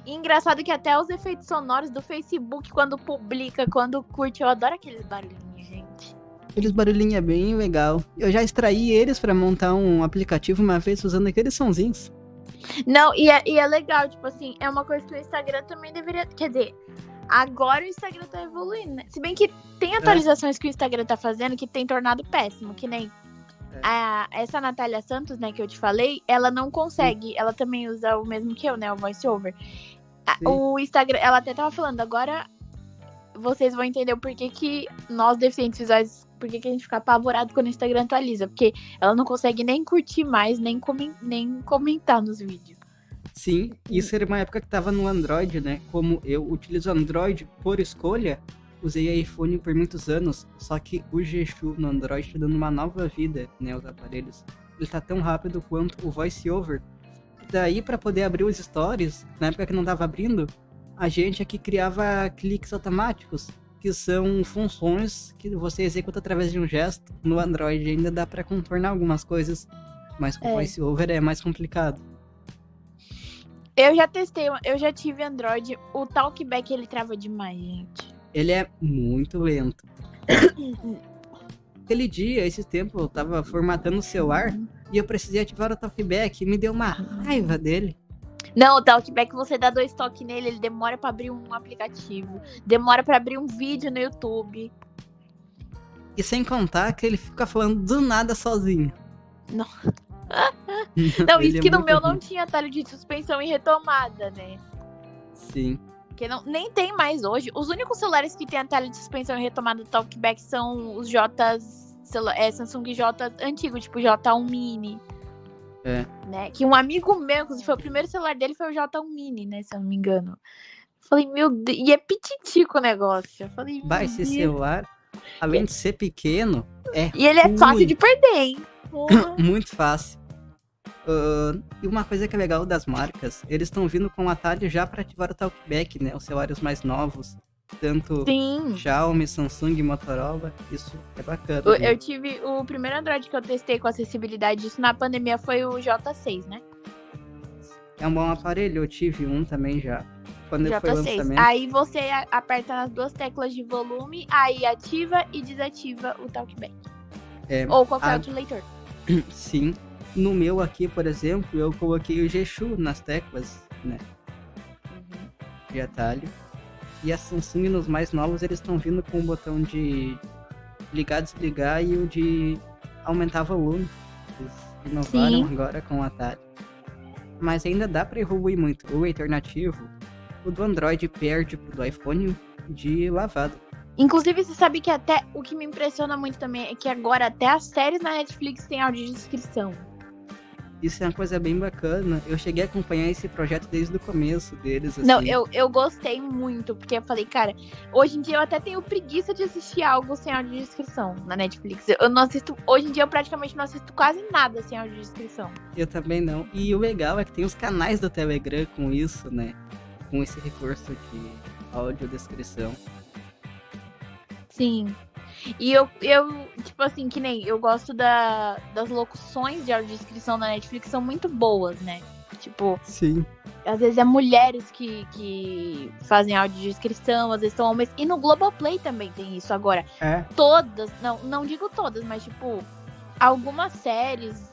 engraçado que até os efeitos sonoros do Facebook, quando publica, quando curte, eu adoro aqueles barulhinhos, gente. Aqueles barulhinhos é bem legal. Eu já extraí eles pra montar um aplicativo uma vez usando aqueles sonzinhos. Não, e é legal, tipo assim, é uma coisa que o Instagram também deveria... Quer dizer, agora o Instagram tá evoluindo, né? Se bem que tem atualizações que o Instagram tá fazendo que tem tornado péssimo, que nem essa Natália Santos, né, que eu te falei, ela não consegue, ela também usa o mesmo que eu, né, o VoiceOver. O Instagram, ela até tava falando, agora vocês vão entender o porquê que nós, deficientes visuais, porquê que a gente fica apavorado quando o Instagram atualiza, porque ela não consegue nem curtir mais, nem comentar nos vídeos. Sim, isso era uma época que tava no Android, né? Como eu utilizo Android por escolha, usei iPhone por muitos anos, só que o G-Shu no Android tá dando uma nova vida, né, aos aparelhos. Ele tá tão rápido quanto o VoiceOver. Daí, pra poder abrir os stories, na época que não tava abrindo, a gente aqui criava cliques automáticos, que são funções que você executa através de um gesto. No Android ainda dá para contornar algumas coisas, mas com VoiceOver é mais complicado. Eu já testei, eu já tive Android, o Talkback ele trava demais, gente. Ele é muito lento. Aquele dia, esse tempo, eu tava formatando o celular e eu precisei ativar o Talkback e me deu uma raiva dele. Não, o Talkback, você dá 2 toques nele, ele demora pra abrir um aplicativo, demora pra abrir um vídeo no YouTube. E sem contar que ele fica falando do nada sozinho. Não, isso que no meu ruim. não tinha atalho de suspensão e retomada, né? Sim. Que nem tem mais hoje. Os únicos celulares que tem atalho de suspensão e retomada do Talkback são os Samsung J antigos, tipo J1 Mini. Né? Que um amigo meu, inclusive, foi o primeiro celular dele, foi o J1 Mini, né? Se eu não me engano. Falei, meu Deus, e é pititico o negócio. Eu falei, Esse celular, além de ser pequeno, e ele é fácil de perder, hein? Muito fácil. E uma coisa que é legal das marcas, eles estão vindo com atalho já para ativar o Talkback, né? Os celulares mais novos, tanto Sim. Xiaomi, Samsung e Motorola, isso é bacana. Eu tive o primeiro Android que eu testei com acessibilidade disso na pandemia foi o J6, né? É um bom aparelho, eu tive um também já. Quando foi o J6. lançamento. Aí você aperta nas 2 teclas de volume, aí ativa e desativa o Talkback. Ou qualquer outro leitor. Sim. No meu aqui, por exemplo, eu coloquei o G-Shu nas teclas, né? De atalho. E a Samsung, nos mais novos, eles estão vindo com o botão de ligar, desligar e o de aumentar volume. Eles inovaram agora com o atalho. Mas ainda dá para evoluir muito. O alternativo, o do Android perde pro do iPhone de lavada. Inclusive, você sabe que até o que me impressiona muito também é que agora até as séries na Netflix têm audiodescrição. Isso é uma coisa bem bacana. Eu cheguei a acompanhar esse projeto desde o começo deles. Assim. Não, eu gostei muito, porque eu falei, cara, hoje em dia eu até tenho preguiça de assistir algo sem audiodescrição na Netflix. Eu não assisto, hoje em dia eu praticamente não assisto quase nada sem audiodescrição. Eu também não. E o legal é que tem os canais do Telegram com isso, né? Com esse recurso de audiodescrição. Sim. E eu, tipo assim, que nem eu gosto das locuções de audiodescrição na Netflix, são muito boas, né? Tipo, sim. Às vezes é mulheres que fazem audiodescrição, às vezes são homens. E no Globoplay também tem isso agora. Todas, não digo todas, mas tipo, algumas séries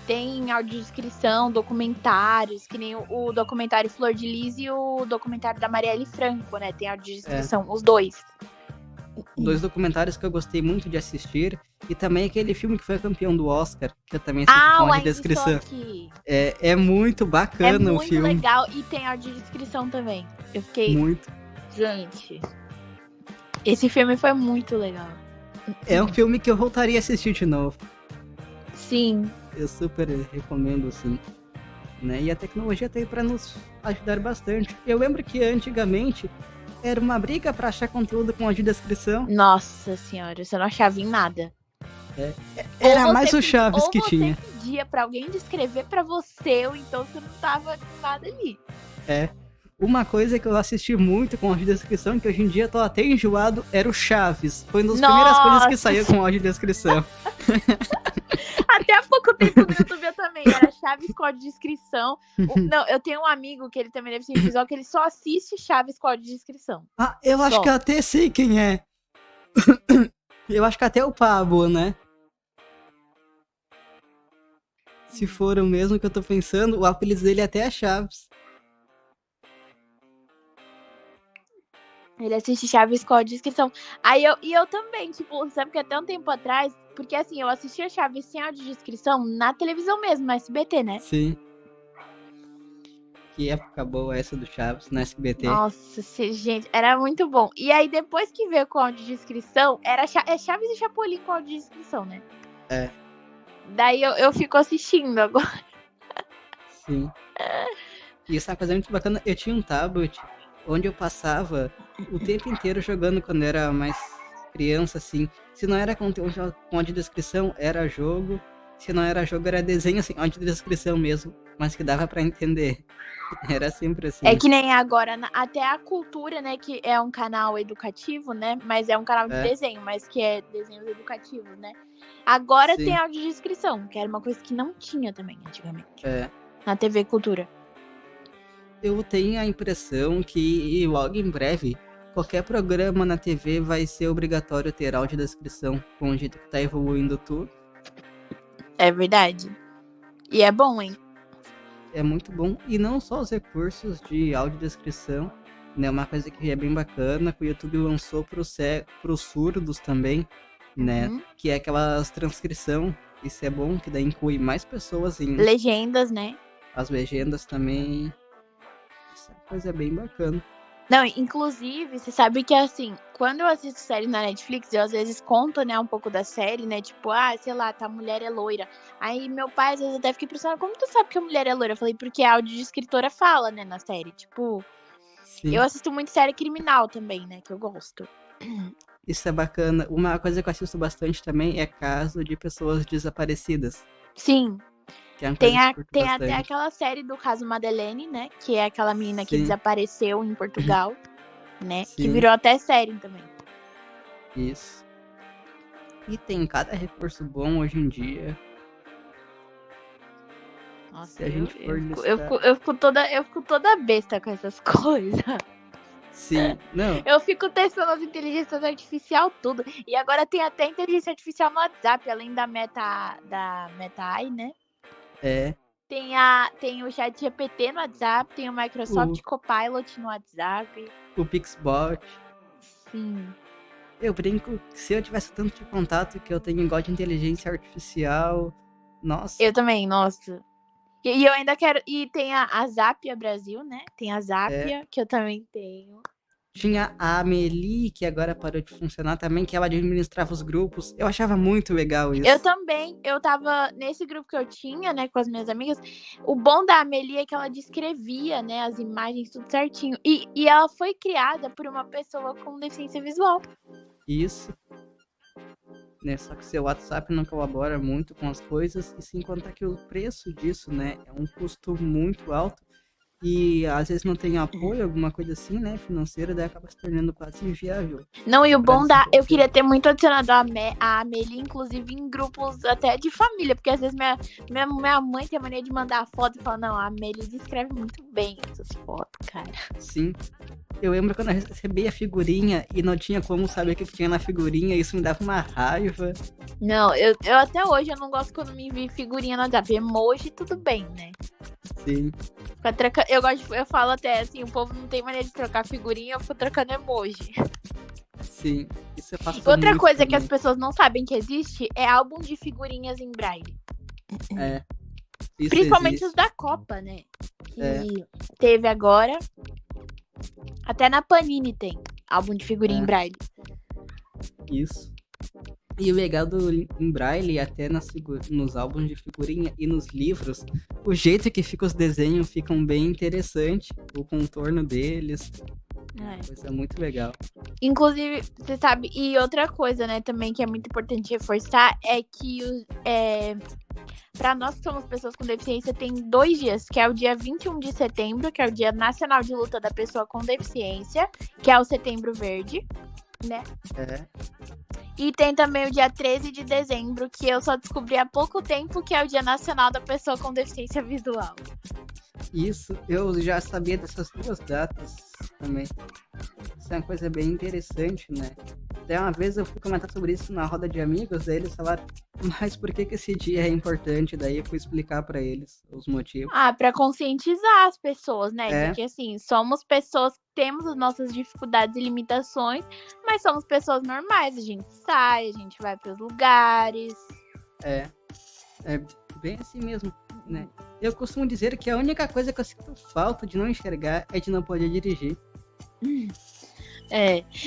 tem audiodescrição, documentários, que nem o documentário Flor de Lis e o documentário da Marielle Franco, né? Tem audiodescrição, os dois. 2 documentários que eu gostei muito de assistir. E também aquele filme que foi campeão do Oscar, que eu também assisti com audiodescrição. É muito bacana o filme. É muito legal e tem audiodescrição também. Eu fiquei... Muito. Gente, esse filme foi muito legal. É um filme que eu voltaria a assistir de novo. Sim. Eu super recomendo, assim. Né? E a tecnologia tá aí pra nos ajudar bastante. Eu lembro que antigamente era uma briga pra achar conteúdo com audiodescrição. Nossa senhora, você não achava em nada. Era mais o Chaves que tinha. Ou você pedia pra alguém descrever pra você, ou então você não tava com nada ali. Uma coisa que eu assisti muito com audiodescrição, que hoje em dia eu tô até enjoado, era o Chaves. Foi uma das primeiras coisas que saiu com audiodescrição. Até há pouco tempo no YouTube eu também. Era Chaves com audiodescrição. Não, eu tenho um amigo que ele também deve ser visual, que ele só assiste Chaves com audiodescrição. Eu acho que eu até sei quem é. Eu acho que até o Pablo, né? Se for o mesmo que eu tô pensando, o apelido dele até é Chaves. Ele assiste Chaves com audiodescrição. Aí eu também, tipo, sabe que até um tempo atrás, porque assim, eu assistia Chaves sem audiodescrição na televisão mesmo, no SBT, né? Sim. Que época boa essa do Chaves no SBT. Nossa, gente, era muito bom. E aí depois que veio com audiodescrição, era Chaves e Chapolin com audiodescrição, né? Daí eu fico assistindo agora. Sim. E isso é uma coisa muito bacana. Eu tinha um tablet onde eu passava o tempo inteiro jogando quando era mais criança, assim. Se não era conteúdo com audiodescrição, era jogo. Se não era jogo, era desenho, assim, audiodescrição mesmo. mas que dava pra entender. Era sempre assim. É que nem agora, até a Cultura, né, que é um canal educativo, né, mas é um canal de desenho, mas que é desenhos educativos, né. Agora Sim. tem audiodescrição, que era uma coisa que não tinha também antigamente. É. Na TV Cultura. Eu tenho a impressão que logo em breve qualquer programa na TV vai ser obrigatório ter audiodescrição, com o jeito que tá evoluindo tudo. É verdade. E é bom, hein? É muito bom. E não só os recursos de audiodescrição, né? Uma coisa que é bem bacana, que o YouTube lançou pros surdos também, né? Uhum. Que é aquelas transcrição. Isso é bom, que daí inclui mais pessoas em Legendas, né? as legendas também. Isso é uma coisa bem bacana. Não, inclusive, você sabe que, assim, quando eu assisto série na Netflix, eu às vezes conto, né, um pouco da série, né, tipo, sei lá, tá, a mulher é loira. Aí meu pai, às vezes, até fica impressionado, como tu sabe que a mulher é loira? Eu falei, porque a audiodescritora fala, né, na série, tipo... Sim. Eu assisto muito série criminal também, né, que eu gosto. Isso é bacana. Uma coisa que eu assisto bastante também é caso de pessoas desaparecidas. Sim. Que é uma Tem, coisa que eu curto tem bastante. até aquela série do caso Madeleine, né? Que é aquela menina que Sim. desapareceu em Portugal, né? Que Sim. virou até série também. Isso. E tem cada recurso bom hoje em dia. Nossa, Se a gente for eu fico toda besta com essas coisas. Sim. Não. Eu fico testando as inteligências artificiais tudo. E agora tem até inteligência artificial no WhatsApp, além da Meta AI, né? É. Tem o chat GPT no WhatsApp, tem o Microsoft Copilot no WhatsApp. O Pixbot. Sim. Eu brinco que se eu tivesse tanto de contato que eu tenho igual de inteligência artificial. Nossa. Eu também, nossa. E eu ainda quero. E tem a Zapia Brasil, né? Tem a Zapia, que eu também tenho. Tinha a Amelie, que agora parou de funcionar também, que ela administrava os grupos. Eu achava muito legal isso. Eu também. Eu tava nesse grupo que eu tinha, né, com as minhas amigas. O bom da Amelie é que ela descrevia, né, as imagens tudo certinho. E ela foi criada por uma pessoa com deficiência visual. Isso. Né, só que seu WhatsApp não colabora muito com as coisas. E sem contar que o preço disso, né, é um custo muito alto. E às vezes não tem apoio, alguma coisa assim, né, financeira, daí acaba se tornando quase inviável. Não, e o bom eu queria ter muito adicionado a Amelie, inclusive em grupos até de família, porque às vezes minha mãe tem a mania de mandar foto e fala, não, a Amelie descreve muito bem essas fotos, cara. Sim. Eu lembro quando eu recebi a figurinha e não tinha como saber o que tinha na figurinha, isso me dava uma raiva. Não, eu até hoje eu não gosto quando me envia figurinha no WhatsApp. Emoji, tudo bem, né? Sim. Eu falo até assim, o povo não tem maneira de trocar figurinha, eu fico trocando emoji. Sim, isso eu faço Outra muito coisa também. que as pessoas não sabem que existe é álbum de figurinhas em braille. É. Isso Principalmente existe. os da Copa, né? Que teve agora. Até na Panini tem álbum de figurinha em braille. Isso. E o legal do em braille, até nos álbuns de figurinha e nos livros, o jeito que ficam os desenhos ficam bem interessante, o contorno deles. Coisa muito legal. Inclusive, você sabe, e outra coisa, né, também que é muito importante reforçar é que para nós que somos pessoas com deficiência, tem 2 dias, que é o dia 21 de setembro, que é o Dia Nacional de Luta da Pessoa com Deficiência, que é o Setembro Verde, né? E tem também o dia 13 de dezembro, que eu só descobri há pouco tempo, que é o Dia Nacional da Pessoa com Deficiência Visual. Isso, eu já sabia dessas 2 datas também. Isso é uma coisa bem interessante, né? Até uma vez eu fui comentar sobre isso na roda de amigos, daí eles falaram, mas por que esse dia é importante? Daí eu fui explicar pra eles os motivos. Pra conscientizar as pessoas, né? É. Porque assim, somos pessoas que temos as nossas dificuldades e limitações, mas somos pessoas normais, a gente sai, a gente vai pros lugares. É bem assim mesmo, né? Eu costumo dizer que a única coisa que eu sinto falta de não enxergar é de não poder dirigir.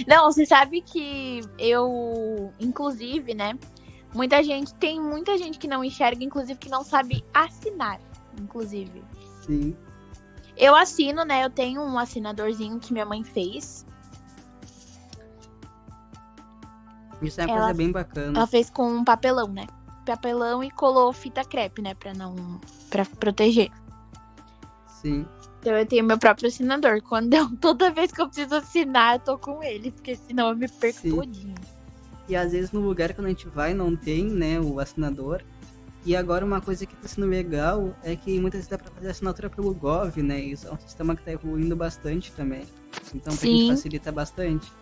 Não, você sabe que eu, inclusive, né? Tem muita gente que não enxerga, inclusive, que não sabe assinar, inclusive. Sim. Eu assino, né? Eu tenho um assinadorzinho que minha mãe fez. Isso é uma coisa bem bacana. Ela fez com papelão, né? Papelão e colou fita crepe, né? Pra proteger. Sim. Então eu tenho meu próprio assinador. Toda vez que eu preciso assinar, eu tô com ele, porque senão eu me perco Sim. todinho. E às vezes no lugar quando a gente vai não tem, né, o assinador. E agora uma coisa que tá sendo legal é que muitas vezes dá pra fazer assinatura pelo Gov, né? Isso é um sistema que tá evoluindo bastante também. Então pra gente facilita bastante.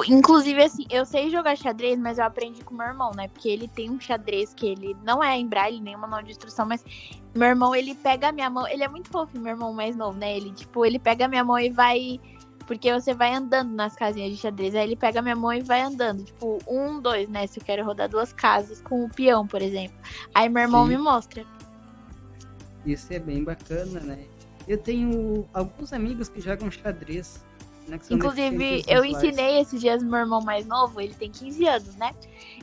Inclusive, assim, eu sei jogar xadrez, mas eu aprendi com meu irmão, né? Porque ele tem um xadrez que ele não é em braille, nem manual de instrução, mas meu irmão, ele pega a minha mão, ele é muito fofo, meu irmão mais novo, né? Ele pega a minha mão e vai, porque você vai andando nas casinhas de xadrez, aí ele pega a minha mão e vai andando, tipo, 1, 2, né? Se eu quero rodar 2 casas com o peão, por exemplo. Aí meu irmão me mostra. Isso é bem bacana, né? Eu tenho alguns amigos que jogam xadrez. Inclusive, eu ensinei esses dias meu irmão mais novo, ele tem 15 anos, né?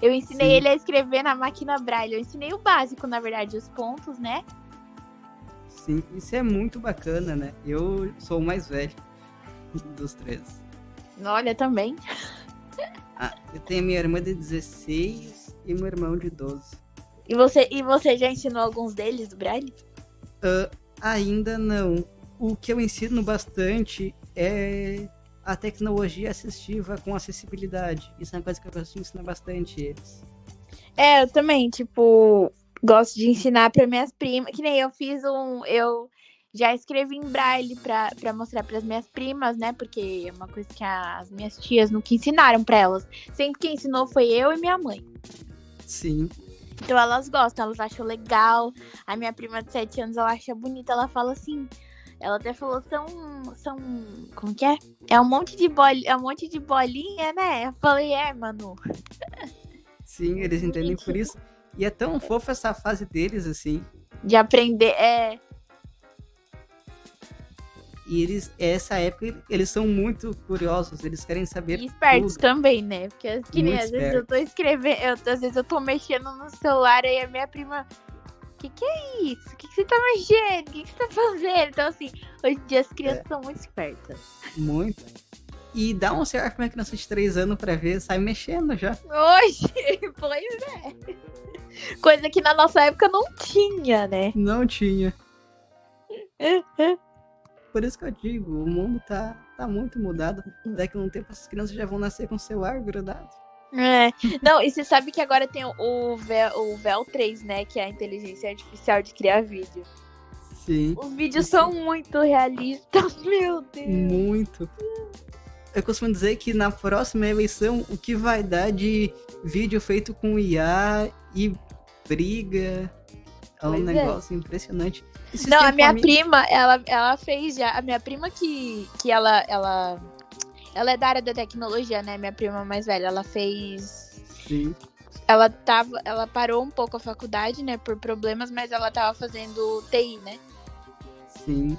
Eu ensinei ele a escrever na máquina braille. Eu ensinei o básico, na verdade, os pontos, né? Sim, isso é muito bacana, né? Eu sou o mais velho dos 3. Olha, também. Eu tenho minha irmã de 16 e meu irmão de 12. E você já ensinou alguns deles do braille? Ainda não. O que eu ensino bastante é a tecnologia assistiva com acessibilidade. Isso é uma coisa que eu gosto de ensinar bastante eles. Eu também, tipo, gosto de ensinar para minhas primas. Que nem eu eu já escrevi em braille pra mostrar pras minhas primas, né? Porque é uma coisa que as minhas tias nunca ensinaram pra elas. Sempre quem ensinou foi eu e minha mãe. Sim. Então elas gostam, elas acham legal. A minha prima de 7 anos, ela acha bonita. Ela fala assim... Ela até falou, são... Como que é? É um monte de bolinha, né? Eu falei, Manu. Sim, eles entendem por isso. E é tão fofa essa fase deles, assim. De aprender, E essa época, eles são muito curiosos. Eles querem saber e espertos tudo. também, né? Porque que nem Muito às vezes eu tô escrevendo... Às vezes eu tô mexendo no celular e a minha prima... Que é isso? O que você tá mexendo? O que você tá fazendo? Então, assim, hoje em dia as crianças são muito espertas. Muito. E dá um certo pra uma criança de 3 anos pra ver, sai mexendo já. Oxe, pois é. Coisa que na nossa época não tinha, né? Não tinha. Por isso que eu digo, o mundo tá muito mudado. Daqui a um tempo as crianças já vão nascer com o celular grudado. Não, e você sabe que agora tem o VEL 3, né? Que é a inteligência artificial de criar vídeo. Sim. Os vídeos são muito realistas, meu Deus. Muito. Eu costumo dizer que na próxima eleição, o que vai dar de vídeo feito com IA e briga é um negócio impressionante. Não, a minha prima, ela fez já. A minha prima que ela é da área da tecnologia, né? Minha prima mais velha, ela fez... Sim. Ela parou um pouco a faculdade, né? Por problemas, mas ela tava fazendo TI, né? Sim.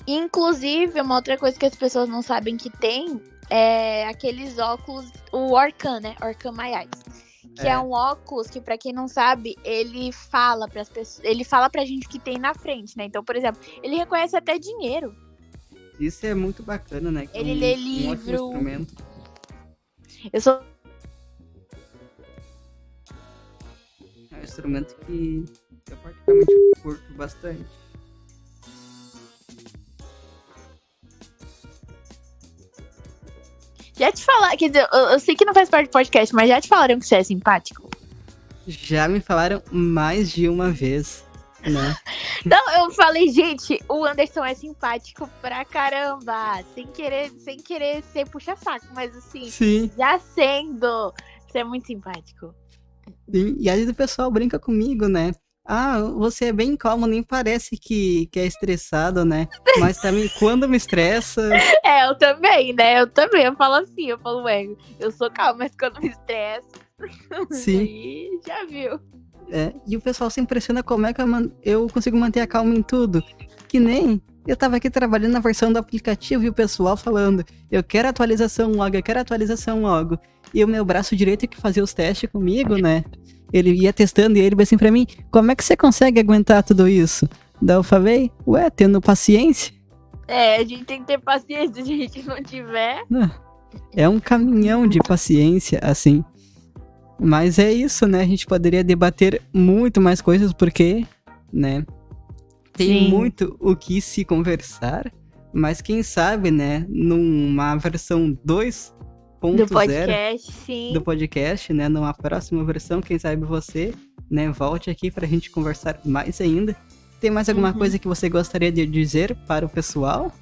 Inclusive, uma outra coisa que as pessoas não sabem que tem é aqueles óculos, o Orkan, né? Orkan My Eyes. Que é um óculos que, pra quem não sabe, ele fala pras pessoas, ele fala pra gente o que tem na frente, né? Então, por exemplo, ele reconhece até dinheiro. Isso é muito bacana, né? Que ele lê livro. Um ótimo instrumento. É um instrumento que eu particularmente curto bastante. Já te falaram, quer dizer, eu sei que não faz parte do podcast, mas já te falaram que você é simpático? Já me falaram mais de uma vez, né? Não, eu falei, gente, o Anderson é simpático pra caramba. Sem querer ser puxa-saco, mas assim, Sim. Já sendo, você é muito simpático. Sim. E às vezes o pessoal brinca comigo, né? Você é bem calmo, nem parece que é estressado, né? Mas também quando me estressa... Eu também, né? Eu falo assim, eu sou calma, mas quando me estresso... Sim. Aí, já viu. E o pessoal se impressiona como é que eu consigo manter a calma em tudo. Que nem eu tava aqui trabalhando na versão do aplicativo e o pessoal falando, eu quero atualização logo. E o meu braço direito que fazia os testes comigo, né? Ele ia testando e ele disse assim pra mim, como é que você consegue aguentar tudo isso? Daí eu falei, tendo paciência. A gente tem que ter paciência, se a gente não tiver... É um caminhão de paciência, assim. Mas é isso, né? A gente poderia debater muito mais coisas, porque né? Tem Sim. muito o que se conversar, mas quem sabe, né, numa versão 2.0 Do podcast, sim. do podcast, né, numa próxima versão, quem sabe você, né, volte aqui pra gente conversar mais ainda. Tem mais alguma coisa que você gostaria de dizer para o pessoal?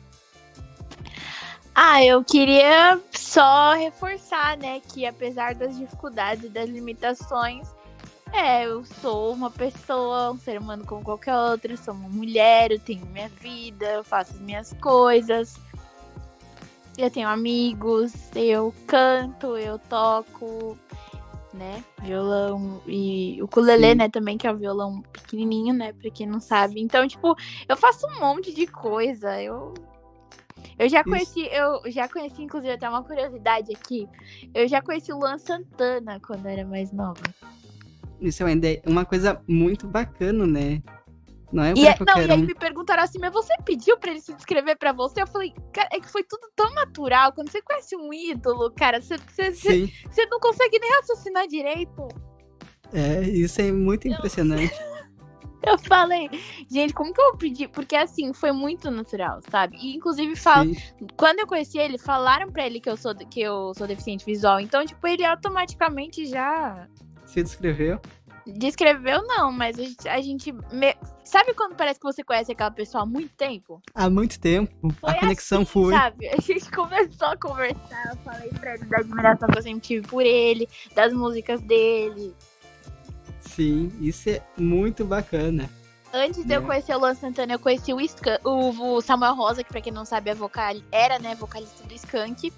Eu queria só reforçar, né, que apesar das dificuldades e das limitações, eu sou uma pessoa, um ser humano como qualquer outra, sou uma mulher, eu tenho minha vida, eu faço as minhas coisas, eu tenho amigos, eu canto, eu toco, né, violão e ukulele, Sim. né, também, que é o violão pequenininho, né, pra quem não sabe. Então, tipo, eu faço um monte de coisa, eu já conheci, inclusive, até uma curiosidade aqui, eu já conheci o Luan Santana quando eu era mais nova. Isso é uma coisa muito bacana, né? Não é E pra qualquer aí um. me perguntaram assim, mas você pediu pra ele se inscrever pra você? Eu falei, cara, é que foi tudo tão natural. Quando você conhece um ídolo, cara, você Sim, não consegue nem raciocinar direito. isso é muito impressionante. Eu falei, gente, como que eu vou pedir? Porque assim, foi muito natural, sabe? E inclusive, Sim, quando eu conheci ele, falaram pra ele que eu sou deficiente visual. Então, tipo, ele automaticamente já se descreveu. descreveu, não, mas a gente sabe quando parece que você conhece aquela pessoa há muito tempo? Há muito tempo, Foi a conexão assim, foi. sabe? A gente começou a conversar, eu falei pra ele da admiração que eu sempre tive por ele, das músicas dele. Sim, isso é muito bacana. Antes de eu conhecer o Luan Santana, eu conheci o Samuel Rosa, que pra quem não sabe era, né, vocalista do Skank.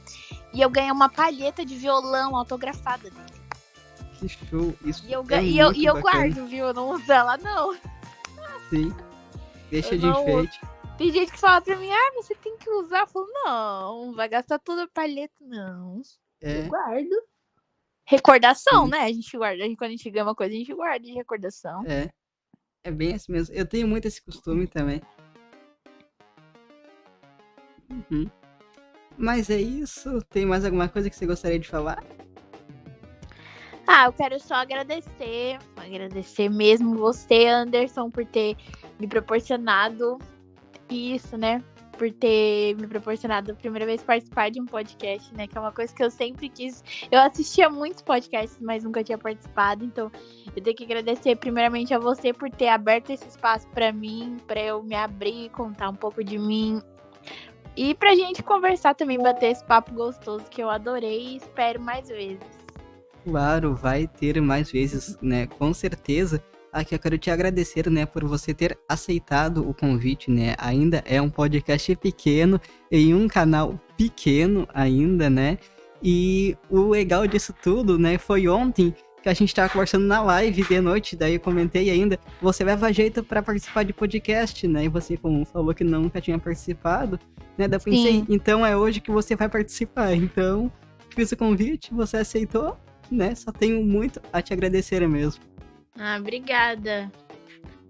E eu ganhei uma palheta de violão autografada dele. Que show, isso E eu bacana. guardo, viu? Eu não uso ela, não. Sim, deixa Eu de não enfeite. Tem gente que fala pra mim, você tem que usar. Eu falo, não, vai gastar toda a palheta, não. Eu guardo. Recordação, Sim. né? A gente guarda. Quando a gente ganha uma coisa, a gente guarda de recordação. É bem assim mesmo. Eu tenho muito esse costume também. Mas é isso. Tem mais alguma coisa que você gostaria de falar? Eu quero só agradecer mesmo você, Anderson, por ter me proporcionado isso, né? Por ter me proporcionado a primeira vez participar de um podcast, né? Que é uma coisa que eu sempre quis. Eu assistia muitos podcasts, mas nunca tinha participado. Então, eu tenho que agradecer primeiramente a você por ter aberto esse espaço pra mim, pra eu me abrir, contar um pouco de mim. E pra gente conversar também, bater esse papo gostoso que eu adorei e espero mais vezes. Claro, vai ter mais vezes, né? Com certeza. Aqui eu quero te agradecer, né, por você ter aceitado o convite, né? Ainda é um podcast pequeno, em um canal pequeno ainda, né? E o legal disso tudo, né, foi ontem que a gente tava conversando na live de noite, daí eu comentei ainda, você leva jeito pra participar de podcast, né? E você, como falou que nunca tinha participado, né? Daí eu pensei, Sim. então é hoje que você vai participar. Então, fiz o convite, você aceitou, né? Só tenho muito a te agradecer mesmo. Obrigada.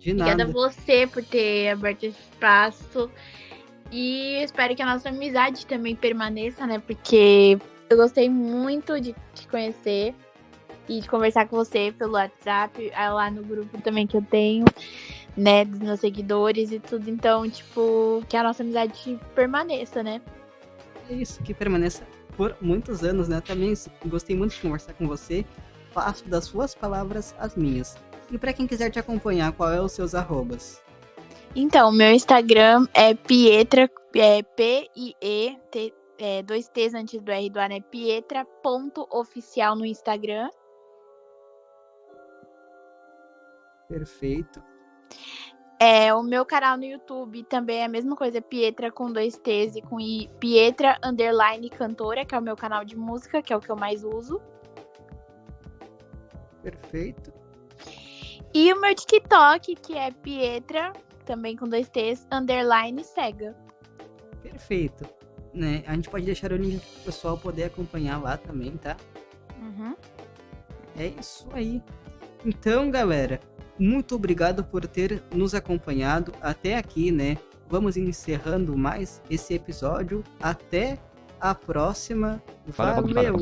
De nada. Obrigada a você por ter aberto esse espaço. E espero que a nossa amizade também permaneça, né? Porque eu gostei muito de te conhecer e de conversar com você pelo WhatsApp, lá no grupo também que eu tenho, né? Dos meus seguidores e tudo. Então, tipo, que a nossa amizade permaneça, né? É isso, que permaneça por muitos anos, né? Também gostei muito de conversar com você. Faço das suas palavras as minhas. E pra quem quiser te acompanhar, qual é os seus arrobas? Então, meu Instagram é Pietra, P-I-E-T, 2 T's antes do R do A, né? Pietra.oficial no Instagram. Perfeito. O meu canal no YouTube também é a mesma coisa, Pietra com 2 T's e com I, Pietra _ cantora, que é o meu canal de música, que é o que eu mais uso. Perfeito. E o meu TikTok, que é Pietra, também com 2 T's, _ cega. Perfeito. Né? A gente pode deixar o link pro pessoal poder acompanhar lá também, tá? Uhum. É isso aí. Então, galera, muito obrigado por ter nos acompanhado até aqui, né? Vamos encerrando mais esse episódio. Até a próxima. Valeu!